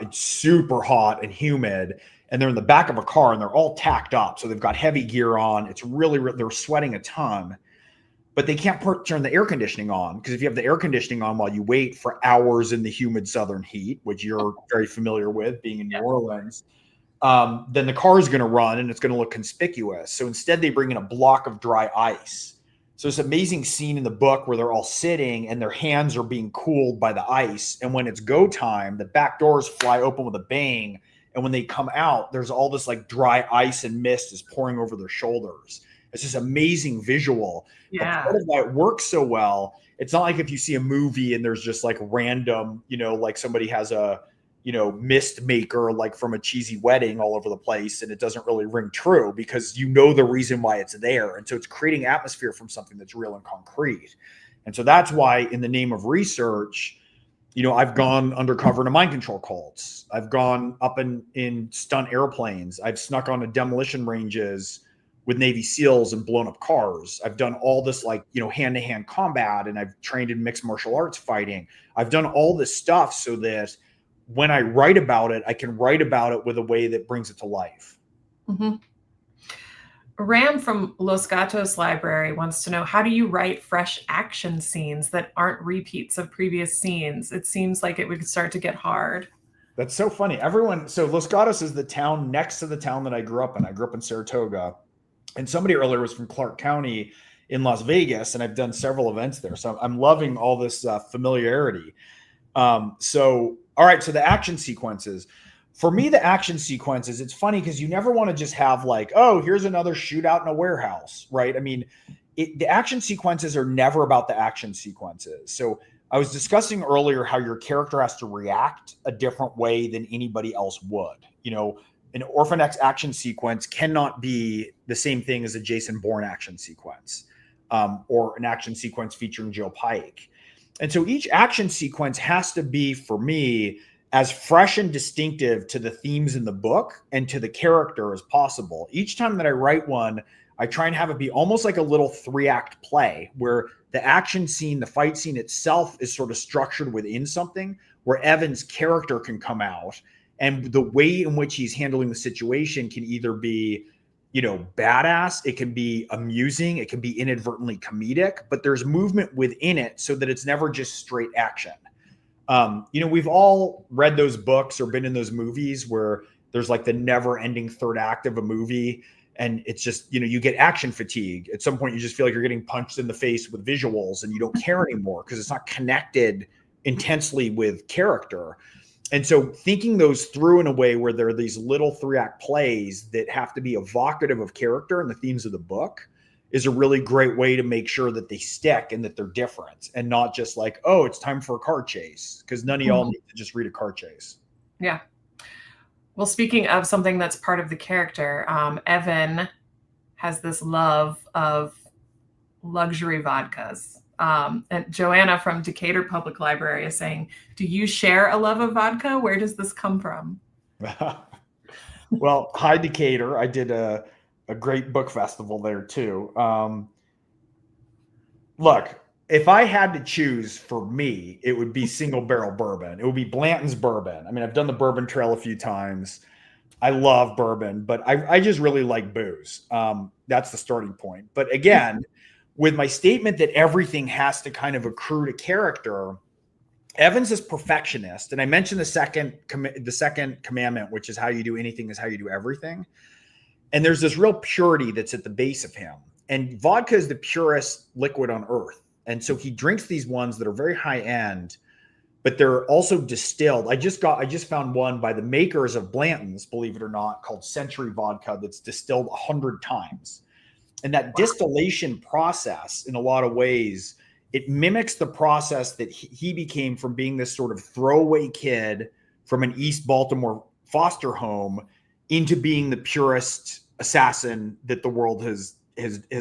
It's super hot and humid. And they're in the back of a car and they're all tacked up. So they've got heavy gear on. It's they're sweating a ton, but they can't turn the air conditioning on, because if you have the air conditioning on while you wait for hours in the humid southern heat, which you're very familiar with being in New Orleans, then the car is going to run and it's going to look conspicuous. So instead they bring in a block of dry ice. So this amazing scene in the book where they're all sitting and their hands are being cooled by the ice. And when it's go time, the back doors fly open with a bang. And when they come out, there's all this like dry ice and mist is pouring over their shoulders. It's this amazing visual. Yeah. But part of why it works so well, it's not like if you see a movie and there's just like random, like somebody has a, mist maker like from a cheesy wedding all over the place, and it doesn't really ring true because the reason why it's there. And so it's creating atmosphere from something that's real and concrete. And so that's why in the name of research, I've gone undercover into mind control cults. I've gone up in stunt airplanes. I've snuck onto demolition ranges with Navy SEALs and blown up cars. I've done all this hand-to-hand combat, and I've trained in mixed martial arts fighting. I've done all this stuff so that when I write about it, I can write about it with a way that brings it to life. Mm-hmm. Ram from Los Gatos Library wants to know, how do you write fresh action scenes that aren't repeats of previous scenes? It seems like it would start to get hard. That's so funny. So Los Gatos is the town next to the town that I grew up in. I grew up in Saratoga, and somebody earlier was from Clark County in Las Vegas, and I've done several events there. So I'm loving all this familiarity. All right. So the action sequences. For me, the action sequences, it's funny because you never want to just have like, oh, here's another shootout in a warehouse, right? I mean, the action sequences are never about the action sequences. So I was discussing earlier how your character has to react a different way than anybody else would. an Orphan X action sequence cannot be the same thing as a Jason Bourne action sequence, or an action sequence featuring Joe Pike. And so each action sequence has to be, for me, as fresh and distinctive to the themes in the book and to the character as possible. Each time that I write one, I try and have it be almost like a little 3-act play where the action scene, the fight scene itself is sort of structured within something where Evan's character can come out. And the way in which he's handling the situation can either be, badass, it can be amusing, it can be inadvertently comedic, but there's movement within it so that it's never just straight action. We've all read those books or been in those movies where there's like the never ending third act of a movie. And it's just, you get action fatigue. At some point, you just feel like you're getting punched in the face with visuals and you don't care anymore because it's not connected intensely with character. And so thinking those through in a way where there are these little 3-act plays that have to be evocative of character and the themes of the book is a really great way to make sure that they stick and that they're different and not just like, oh, it's time for a car chase, because none of y'all need to just read a car chase. Yeah. Well, speaking of something that's part of the character, Evan has this love of luxury vodkas. And Joanna from Decatur Public Library is saying, do you share a love of vodka? Where does this come from? Well, hi, Decatur. I did a great book festival there too. Look, if I had to choose for me, it would be single barrel bourbon. It would be Blanton's bourbon. I mean, I've done the bourbon trail a few times. I love bourbon, but I just really like booze. That's the starting point. But again, with my statement that everything has to kind of accrue to character, Evans is perfectionist. And I mentioned the second commandment, which is how you do anything is how you do everything. And there's this real purity that's at the base of him. And vodka is the purest liquid on earth. And so he drinks these ones that are very high end, but they're also distilled. I just found one by the makers of Blanton's, believe it or not, called Century Vodka that's distilled 100 times. And that distillation process, in a lot of ways, it mimics the process that he became from being this sort of throwaway kid from an East Baltimore foster home into being the purest assassin that the world has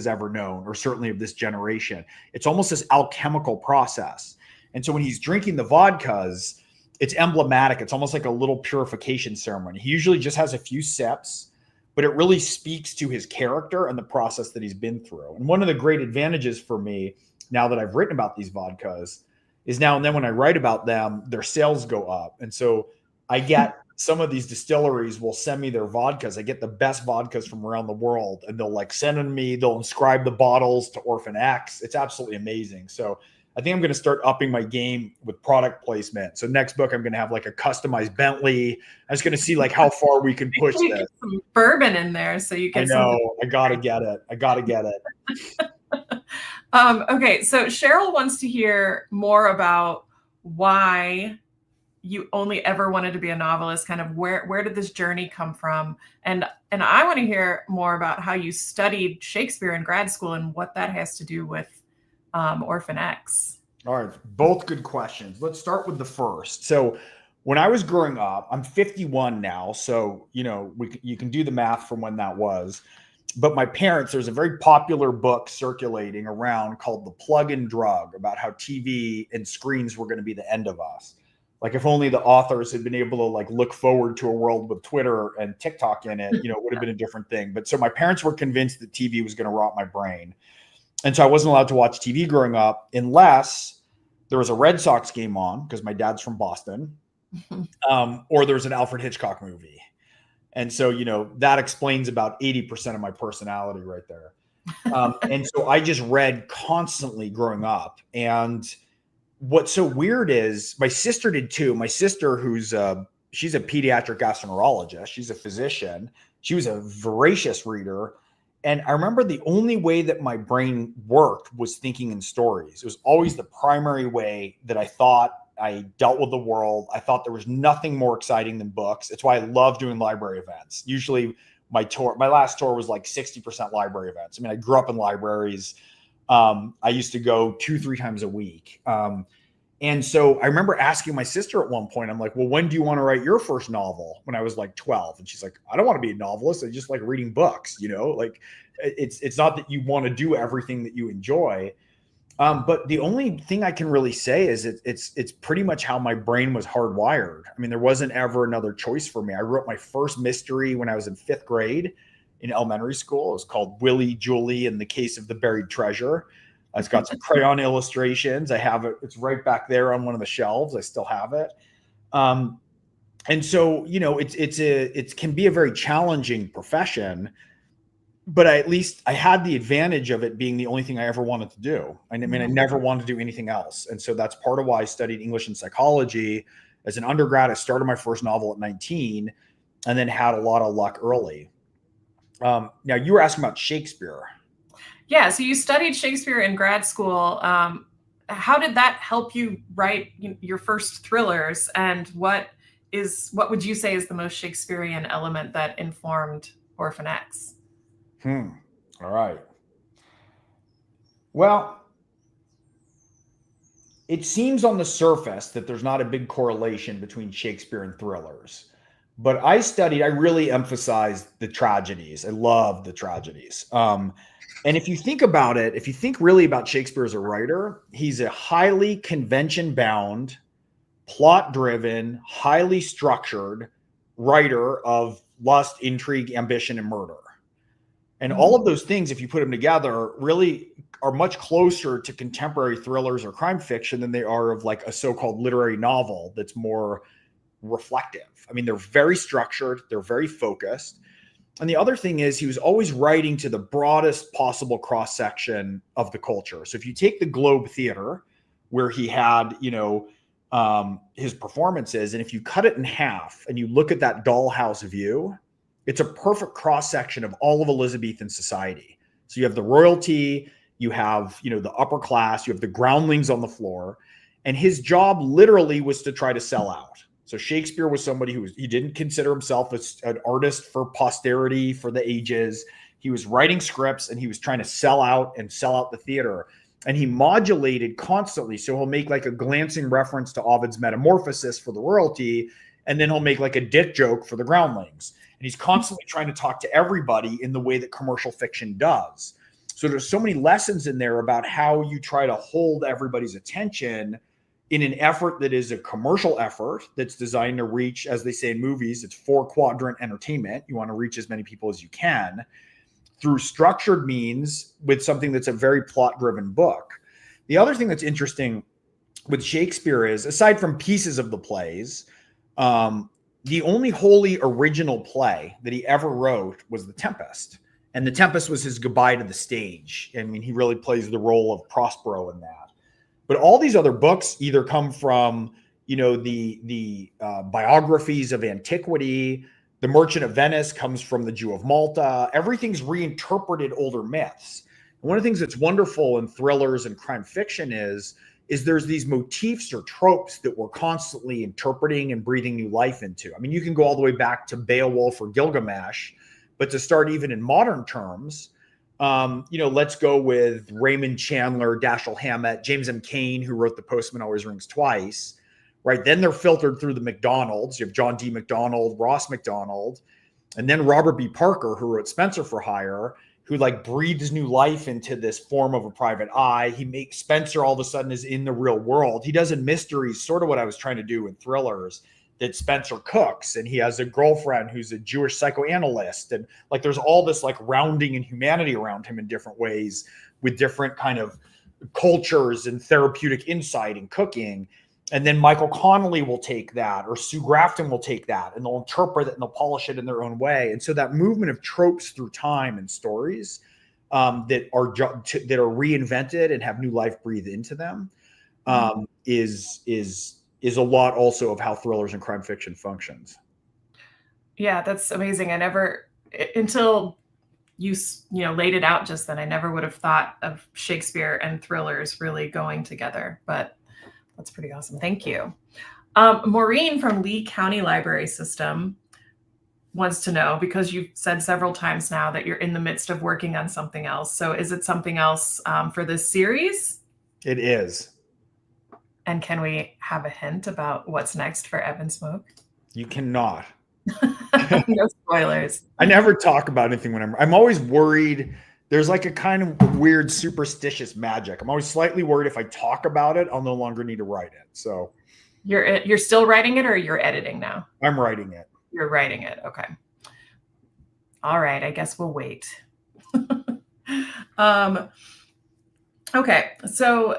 ever known, or certainly of this generation. It's almost this alchemical process. And so when he's drinking the vodkas, it's emblematic. It's almost like a little purification ceremony. He usually just has a few sips, but it really speaks to his character and the process that he's been through. And one of the great advantages for me, now that I've written about these vodkas, is now and then when I write about them, their sales go up. And so I get some of these distilleries will send me their vodkas. I get the best vodkas from around the world, and they'll send them me. They'll inscribe the bottles to Orphan X. It's absolutely amazing. So I think I'm going to start upping my game with product placement. So next book, I'm going to have a customized Bentley. I'm just going to see how far we can push this. Get some bourbon in there so you get. I know. I got to get it. Okay. So Cheryl wants to hear more about why you only ever wanted to be a novelist, kind of where did this journey come from? And I want to hear more about how you studied Shakespeare in grad school and what that has to do with Orphan X. All right. Both good questions. Let's start with the first. So when I was growing up, I'm 51 now. So, you can do the math from when that was. But my parents, there's a very popular book circulating around called The Plug and Drug, about how TV and screens were going to be the end of us. If only the authors had been able to look forward to a world with Twitter and TikTok in it, it would have been a different thing. But so my parents were convinced that TV was going to rot my brain. And so I wasn't allowed to watch TV growing up unless there was a Red Sox game on, because my dad's from Boston, or there was an Alfred Hitchcock movie. And so, that explains about 80% of my personality right there. And so I just read constantly growing up. And what's so weird is my sister did too. My sister, she's a pediatric gastroenterologist. She's a physician. She was a voracious reader. And I remember the only way that my brain worked was thinking in stories. It was always the primary way that I thought I dealt with the world. I thought there was nothing more exciting than books. It's why I love doing library events. Usually my last tour was 60% library events. I mean, I grew up in libraries. I used to go 2-3 times a week. And so I remember asking my sister at one point, I'm like, well, when do you want to write your first novel? When I was like 12. And she's like, I don't want to be a novelist. I just like reading books, like it's not that you want to do everything that you enjoy. But the only thing I can really say is it's pretty much how my brain was hardwired. I mean, there wasn't ever another choice for me. I wrote my first mystery when I was in 5th grade in elementary school. It was called Willie, Julie, and the Case of the Buried Treasure. It's got some crayon illustrations. I have it. It's right back there on one of the shelves. I still have it. And so, it can be a very challenging profession, but at least I had the advantage of it being the only thing I ever wanted to do. I mean, I never wanted to do anything else. And so that's part of why I studied English and psychology as an undergrad. I started my first novel at 19 and then had a lot of luck early. Now you were asking about Shakespeare. Yeah. So you studied Shakespeare in grad school. How did that help you write your first thrillers? And what would you say is the most Shakespearean element that informed Orphan X? All right. Well, it seems on the surface that there's not a big correlation between Shakespeare and thrillers. But I really emphasized the tragedies. I love the tragedies. And if you think about it, if you think really about Shakespeare as a writer, he's a highly convention-bound, plot-driven, highly structured writer of lust, intrigue, ambition, and murder. And all of those things, if you put them together, really are much closer to contemporary thrillers or crime fiction than they are of like a so-called literary novel that's more reflective. I mean, they're very structured, they're very focused. And the other thing is he was always writing to the broadest possible cross-section of the culture. So if you take the Globe Theater, where he had, his performances, and if you cut it in half and you look at that dollhouse view, it's a perfect cross-section of all of Elizabethan society. So you have the royalty, you have, the upper class, you have the groundlings on the floor, and his job literally was to try to sell out. So Shakespeare was somebody he didn't consider himself as an artist for posterity, for the ages. He was writing scripts and he was trying to sell out the theater. And he modulated constantly. So he'll make like a glancing reference to Ovid's Metamorphosis for the royalty, and then he'll make like a dick joke for the groundlings. And he's constantly trying to talk to everybody in the way that commercial fiction does. So there's so many lessons in there about how you try to hold everybody's attention in an effort that is a commercial effort that's designed to reach, as they say in movies, it's 4-quadrant entertainment. You want to reach as many people as you can through structured means with something that's a very plot-driven book. The other thing that's interesting with Shakespeare is, aside from pieces of the plays, the only wholly original play that he ever wrote was The Tempest. And The Tempest was his goodbye to the stage. I mean, he really plays the role of Prospero in that. But all these other books either come from, the biographies of antiquity. The Merchant of Venice comes from the Jew of Malta. Everything's reinterpreted older myths. And one of the things that's wonderful in thrillers and crime fiction is there's these motifs or tropes that we're constantly interpreting and breathing new life into. I mean, you can go all the way back to Beowulf or Gilgamesh, but to start even in modern terms, let's go with Raymond Chandler, Dashiell Hammett, James M. Cain, who wrote The Postman Always Rings Twice, right? Then they're filtered through the MacDonalds. You have John D. MacDonald, Ross MacDonald, and then Robert B. Parker, who wrote Spencer for Hire, who like breathes new life into this form of a private eye. He makes Spencer all of a sudden is in the real world. He does in mysteries, sort of what I was trying to do in thrillers, that Spencer cooks, and he has a girlfriend who's a Jewish psychoanalyst. And like, there's all this like rounding and humanity around him in different ways with different kind of cultures and therapeutic insight in cooking. And then Michael Connelly will take that, or Sue Grafton will take that, and they'll interpret it and they'll polish it in their own way. And so that movement of tropes through time and stories that are reinvented and have new life breathed into them is a lot also of how thrillers and crime fiction functions. Yeah, that's amazing. I never, until you laid it out just then, I never would have thought of Shakespeare and thrillers really going together, but that's pretty awesome. Thank you. Maureen from Lee County Library System wants to know, because you've said several times now that you're in the midst of working on something else. So is it something else for this series? It is. And can we have a hint about what's next for Evan Smoak? You cannot. No spoilers. I never talk about anything when I'm always worried. There's like a kind of weird superstitious magic. I'm always slightly worried if I talk about it, I'll no longer need to write it. So you're still writing it, or you're editing now? I'm writing it. You're writing it. Okay. All right. I guess we'll wait. Okay. So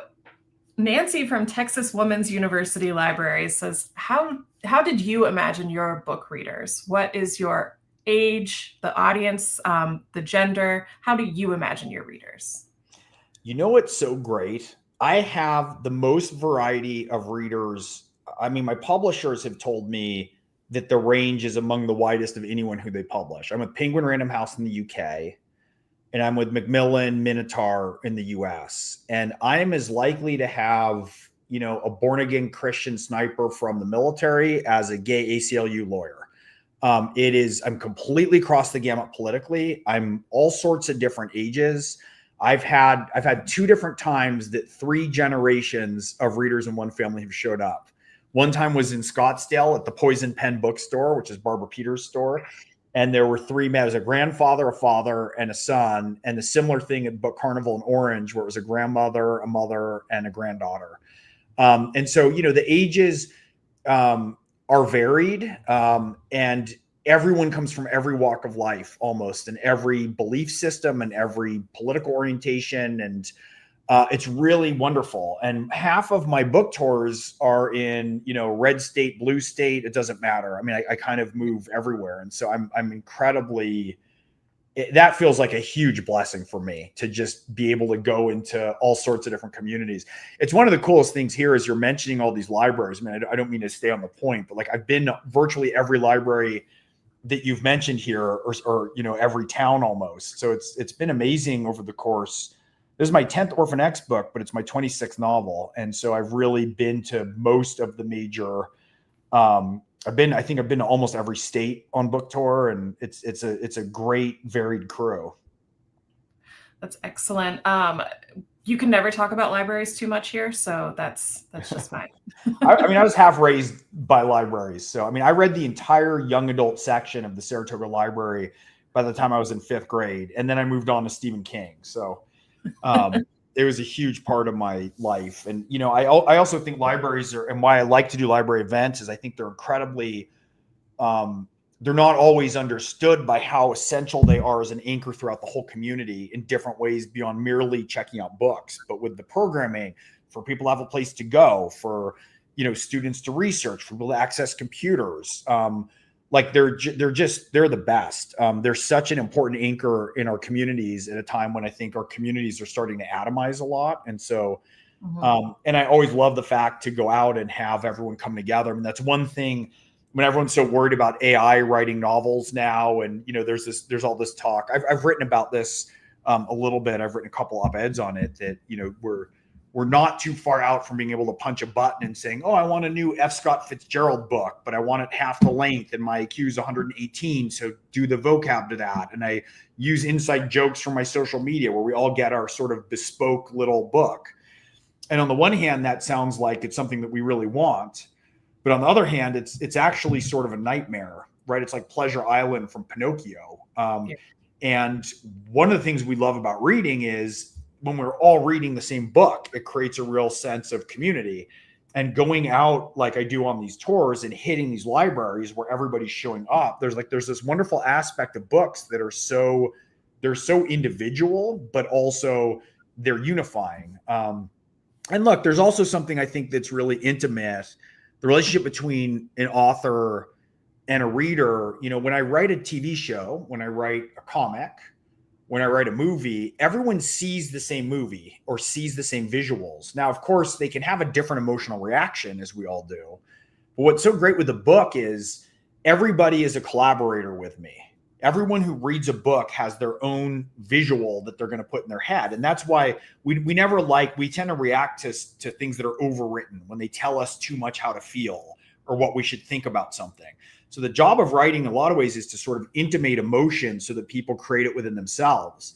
Nancy from Texas Women's University Library says, how did you imagine your book readers? What is your age, the audience, the gender? How do you imagine your readers? You know what's so great? I have the most variety of readers. I mean, my publishers have told me that the range is among the widest of anyone who they publish. I'm with Penguin Random House in the UK, and I'm with Macmillan Minotaur in the US. And I'm as likely to have, you know, a born-again Christian sniper from the military as a gay ACLU lawyer. I'm completely across the gamut politically. I'm all sorts of different ages. I've had 2 different times that 3 generations of readers in one family have showed up. One time was in Scottsdale at the Poison Pen bookstore, which is Barbara Peters' store. And there were 3 men. It was a grandfather, a father, and a son. And a similar thing at Book Carnival in Orange, where it was a grandmother, a mother, and a granddaughter. And so, you know, the ages are varied, and everyone comes from every walk of life almost, and every belief system and every political orientation. And it's really wonderful. And half of my book tours are in, you know, red state, blue state. It doesn't matter. I mean, I kind of move everywhere. And so I'm incredibly, that feels like a huge blessing for me to just be able to go into all sorts of different communities. It's one of the coolest things here is you're mentioning all these libraries. I mean, I don't mean to stay on the point, but like I've been virtually every library that you've mentioned here, or you know, every town almost. So it's been amazing over the course. This is my 10th Orphan X book, but it's my 26th novel. And so I've really been to most of the major, I've been to almost every state on book tour, and it's a great varied crew. That's excellent. You can never talk about libraries too much here, so that's just fine. I mean, I was half raised by libraries. So, I mean, I read the entire young adult section of the Saratoga Library by the time I was in 5th grade. And then I moved on to Stephen King. So it was a huge part of my life. And, you know, I also think libraries are, and why I like to do library events is I think they're incredibly, they're not always understood by how essential they are as an anchor throughout the whole community in different ways beyond merely checking out books. But with the programming, for people to have a place to go, for, you know, students to research, for people to access computers, like they're the best. They're such an important anchor in our communities at a time when I think our communities are starting to atomize a lot. And so, and I always love the fact to go out and have everyone come together. I mean, that's one thing when everyone's so worried about AI writing novels now, and, you know, there's all this talk. I've written about this a little bit. I've written a couple op-eds on it that, you know, we're not too far out from being able to punch a button and saying, oh, I want a new F. Scott Fitzgerald book, but I want it half the length and my IQ is 118. So do the vocab to that. And I use inside jokes from my social media where we all get our sort of bespoke little book. And on the one hand, that sounds like it's something that we really want. But on the other hand, it's actually sort of a nightmare, right? It's like Pleasure Island from Pinocchio. And one of the things we love about reading is when we're all reading the same book, it creates a real sense of community. And going out like I do on these tours and hitting these libraries where everybody's showing up, there's this wonderful aspect of books that are they're so individual, but also they're unifying. And look, there's also something I think that's really intimate. The relationship between an author and a reader. You know, when I write a TV show, when I write a comic, when I write a movie, everyone sees the same movie or sees the same visuals. Now, of course, they can have a different emotional reaction, as we all do. But what's so great with the book is everybody is a collaborator with me. Everyone who reads a book has their own visual that they're going to put in their head. And that's why we tend to react to things that are overwritten when they tell us too much how to feel or what we should think about something. So the job of writing in a lot of ways is to sort of intimate emotion so that people create it within themselves.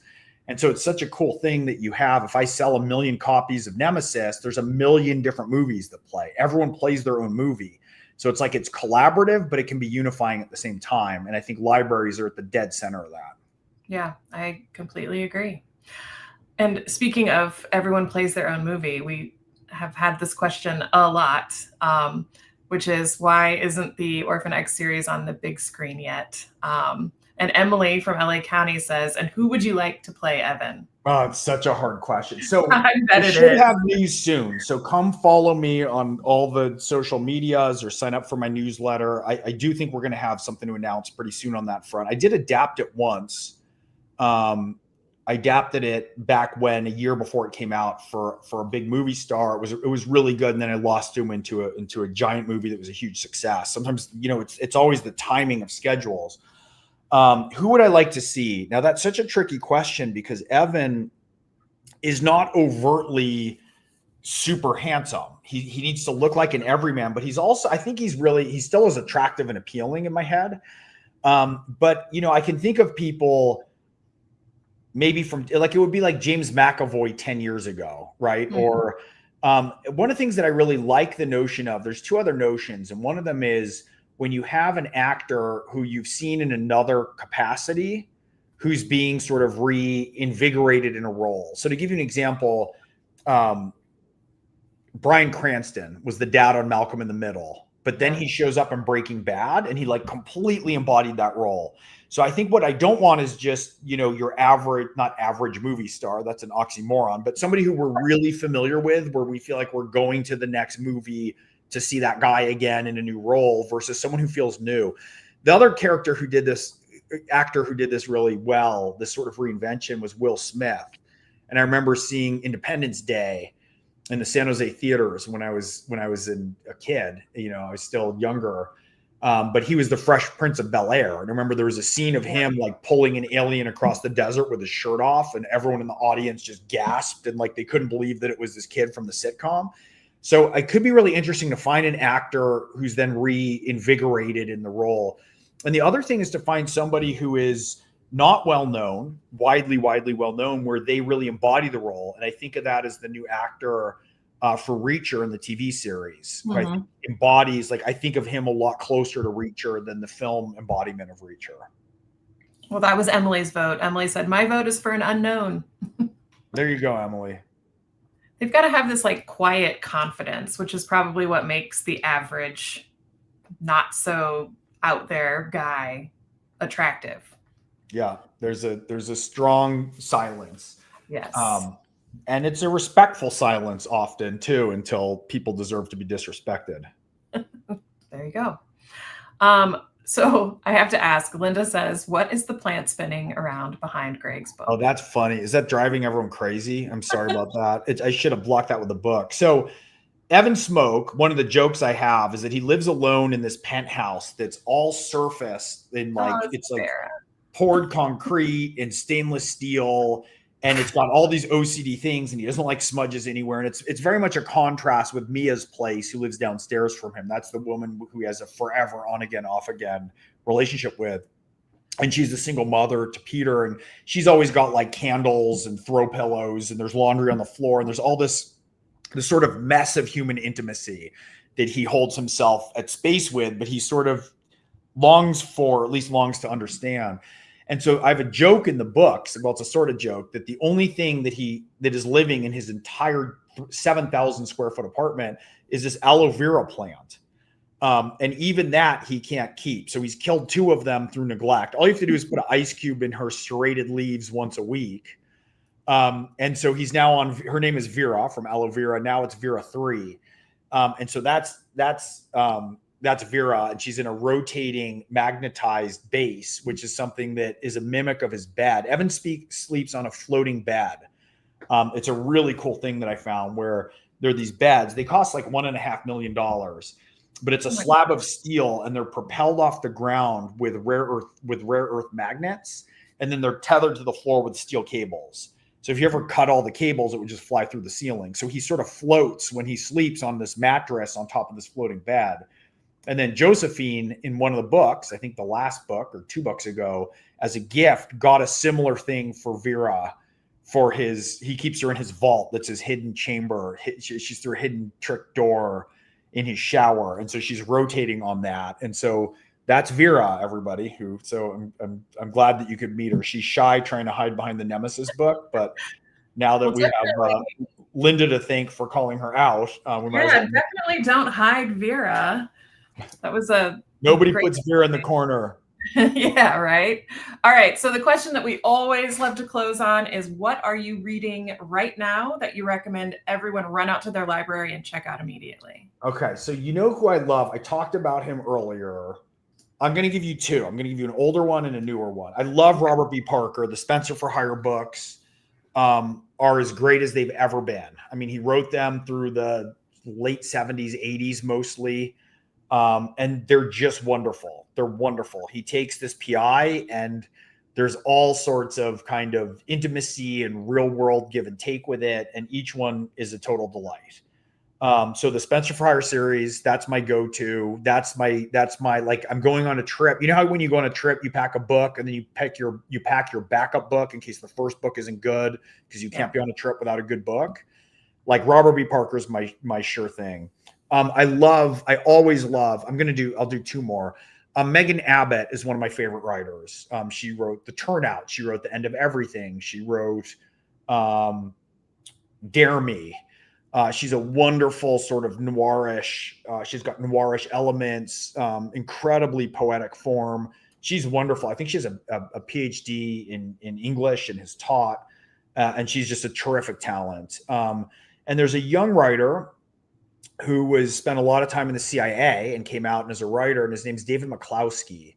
And so it's such a cool thing that you have. If I sell 1 million copies of Nemesis, there's 1 million different movies that play. Everyone plays their own movie. So it's like it's collaborative, but it can be unifying at the same time. And I think libraries are at the dead center of that. Yeah, I completely agree. And speaking of everyone plays their own movie, we have had this question a lot, which is, why isn't the Orphan X series on the big screen yet? And Emily from LA County says, and who would you like to play Evan? Oh, it's such a hard question. So I bet we it should is. have news soon. So come follow me on all the social medias or sign up for my newsletter. I do think we're going to have something to announce pretty soon on that front. I did adapt it once. I adapted it back when, a year before it came out, for a big movie star. It was really good, and then I lost him into a giant movie that was a huge success. Sometimes, it's always the timing of schedules. Who would I like to see? Now, that's such a tricky question because Evan is not overtly super handsome. He needs to look like an everyman, but he's also, I think he's still as attractive and appealing in my head. But I can think of people maybe from, like, it would be like James McAvoy 10 years ago, right? Mm-hmm. Or one of the things that I really like the notion of, there's two other notions, and one of them is when you have an actor who you've seen in another capacity, who's being sort of reinvigorated in a role. So to give you an example, Bryan Cranston was the dad on Malcolm in the Middle, but then he shows up in Breaking Bad and he like completely embodied that role. So I think what I don't want is just, your average, not average movie star, that's an oxymoron, but somebody who we're really familiar with, where we feel like we're going to the next movie to see that guy again in a new role, versus someone who feels new. The other actor who did this really well, this sort of reinvention, was Will Smith. And I remember seeing Independence Day in the San Jose theaters when I was a kid. I was still younger, but he was the Fresh Prince of Bel-Air. And I remember there was a scene of him like pulling an alien across the desert with his shirt off, and everyone in the audience just gasped and like they couldn't believe that it was this kid from the sitcom. So it could be really interesting to find an actor who's then reinvigorated in the role. And the other thing is to find somebody who is not well-known, widely well-known, where they really embody the role. And I think of that as the new actor for Reacher in the TV series. Mm-hmm. I think embodies, like, I think of him a lot closer to Reacher than the film embodiment of Reacher. Well, that was Emily's vote. Emily said, my vote is for an unknown. There you go, Emily. They've got to have this like quiet confidence, which is probably what makes the average, not so out there guy attractive. Yeah, there's a strong silence. Yes. And it's a respectful silence often too, until people deserve to be disrespected. There you go. So I have to ask, Linda says, what is the plant spinning around behind Gregg's book? Oh, that's funny. Is that driving everyone crazy? I'm sorry about that. I should have blocked that with the book. So Evan Smoak, one of the jokes I have is that he lives alone in this penthouse that's all surfaced in it's like poured concrete and stainless steel. And it's got all these OCD things, and he doesn't like smudges anywhere. And it's very much a contrast with Mia's place, who lives downstairs from him. That's the woman who he has a forever on again, off again relationship with. And she's a single mother to Peter. And she's always got like candles and throw pillows, and there's laundry on the floor. And there's all this sort of mess of human intimacy that he holds himself at space with, but he sort of longs to understand. And so I have a joke in the books, well, it's a sort of joke, that the only thing that is living in his entire 7,000 square foot apartment is this aloe vera plant. And even that he can't keep. So he's killed 2 of them through neglect. All you have to do is put an ice cube in her serrated leaves once a week. And so he's now on, her name is Vera from aloe vera. Now it's Vera 3. And so that's Vera, and she's in a rotating magnetized base, which is something that is a mimic of his bed. Evan sleeps on a floating bed. It's a really cool thing that I found, where there are these beds. They cost like $1.5 million, but it's a slab of steel, and they're propelled off the ground with rare earth magnets, and then they're tethered to the floor with steel cables. So if you ever cut all the cables, it would just fly through the ceiling. So he sort of floats when he sleeps on this mattress on top of this floating bed. And then Josephine, in one of the books, I think the last book or 2 books ago, as a gift, got a similar thing for Vera, for he keeps her in his vault. That's his hidden chamber. She's through a hidden trick door in his shower. And so she's rotating on that. And so that's Vera, everybody. I'm glad that you could meet her. She's shy, trying to hide behind the Nemesis book, but now that we have Linda to thank for calling her out, definitely don't hide Vera. That was nobody puts Vera in the corner. Yeah, right. All right. So the question that we always love to close on is, what are you reading right now that you recommend everyone run out to their library and check out immediately? Okay. So you know who I love? I talked about him earlier. I'm going to give you two. I'm going to give you an older one and a newer one. I love Robert B. Parker. The Spencer for Hire books are as great as they've ever been. I mean, he wrote them through the late 70s, 80s mostly. And they're just wonderful. They're wonderful. He takes this PI and there's all sorts of kind of intimacy and real world give and take with it. And each one is a total delight. So the Spencer for Hire series, that's my go-to. That's my, like, I'm going on a trip. You know how when you go on a trip, you pack a book and then you pack your backup book in case the first book isn't good, because you can't be on a trip without a good book. Like Robert B. Parker's my sure thing. I always love, I'll do two more. Megan Abbott is one of my favorite writers. She wrote The Turnout. She wrote The End of Everything. She wrote Dare Me. She's a wonderful sort of noirish, she's got noirish elements, incredibly poetic form. She's wonderful. I think she has a PhD in English and has taught, and she's just a terrific talent. And there's a young writer who spent a lot of time in the CIA and came out as a writer, and his name's David McCloskey.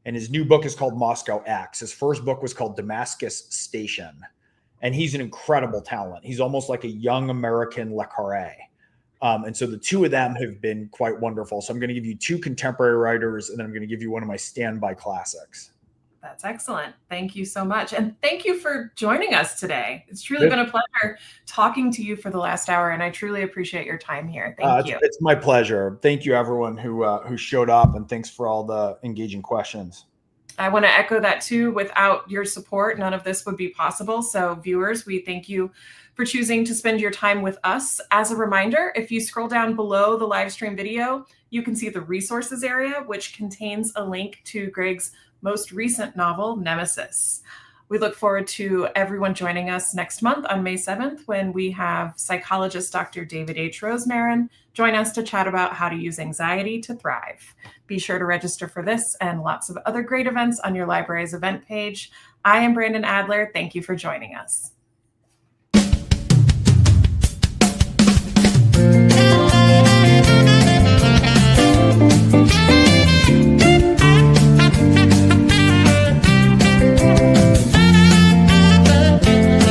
And his new book is called Moscow X. His first book was called Damascus Station. And he's an incredible talent. He's almost like a young American Le Carré. And so the two of them have been quite wonderful. So I'm going to give you two contemporary writers, and then I'm going to give you one of my standby classics. That's excellent. Thank you so much. And thank you for joining us today. It's truly been a pleasure talking to you for the last hour, and I truly appreciate your time here. Thank you. It's my pleasure. Thank you, everyone who showed up, and thanks for all the engaging questions. I want to echo that too. Without your support, none of this would be possible. So viewers, we thank you for choosing to spend your time with us. As a reminder, if you scroll down below the live stream video, you can see the resources area, which contains a link to Gregg's most recent novel, Nemesis. We look forward to everyone joining us next month on May 7th, when we have psychologist Dr. David H. Rosemarin join us to chat about how to use anxiety to thrive. Be sure to register for this and lots of other great events on your library's event page. I am Brandon Adler. Thank you for joining us.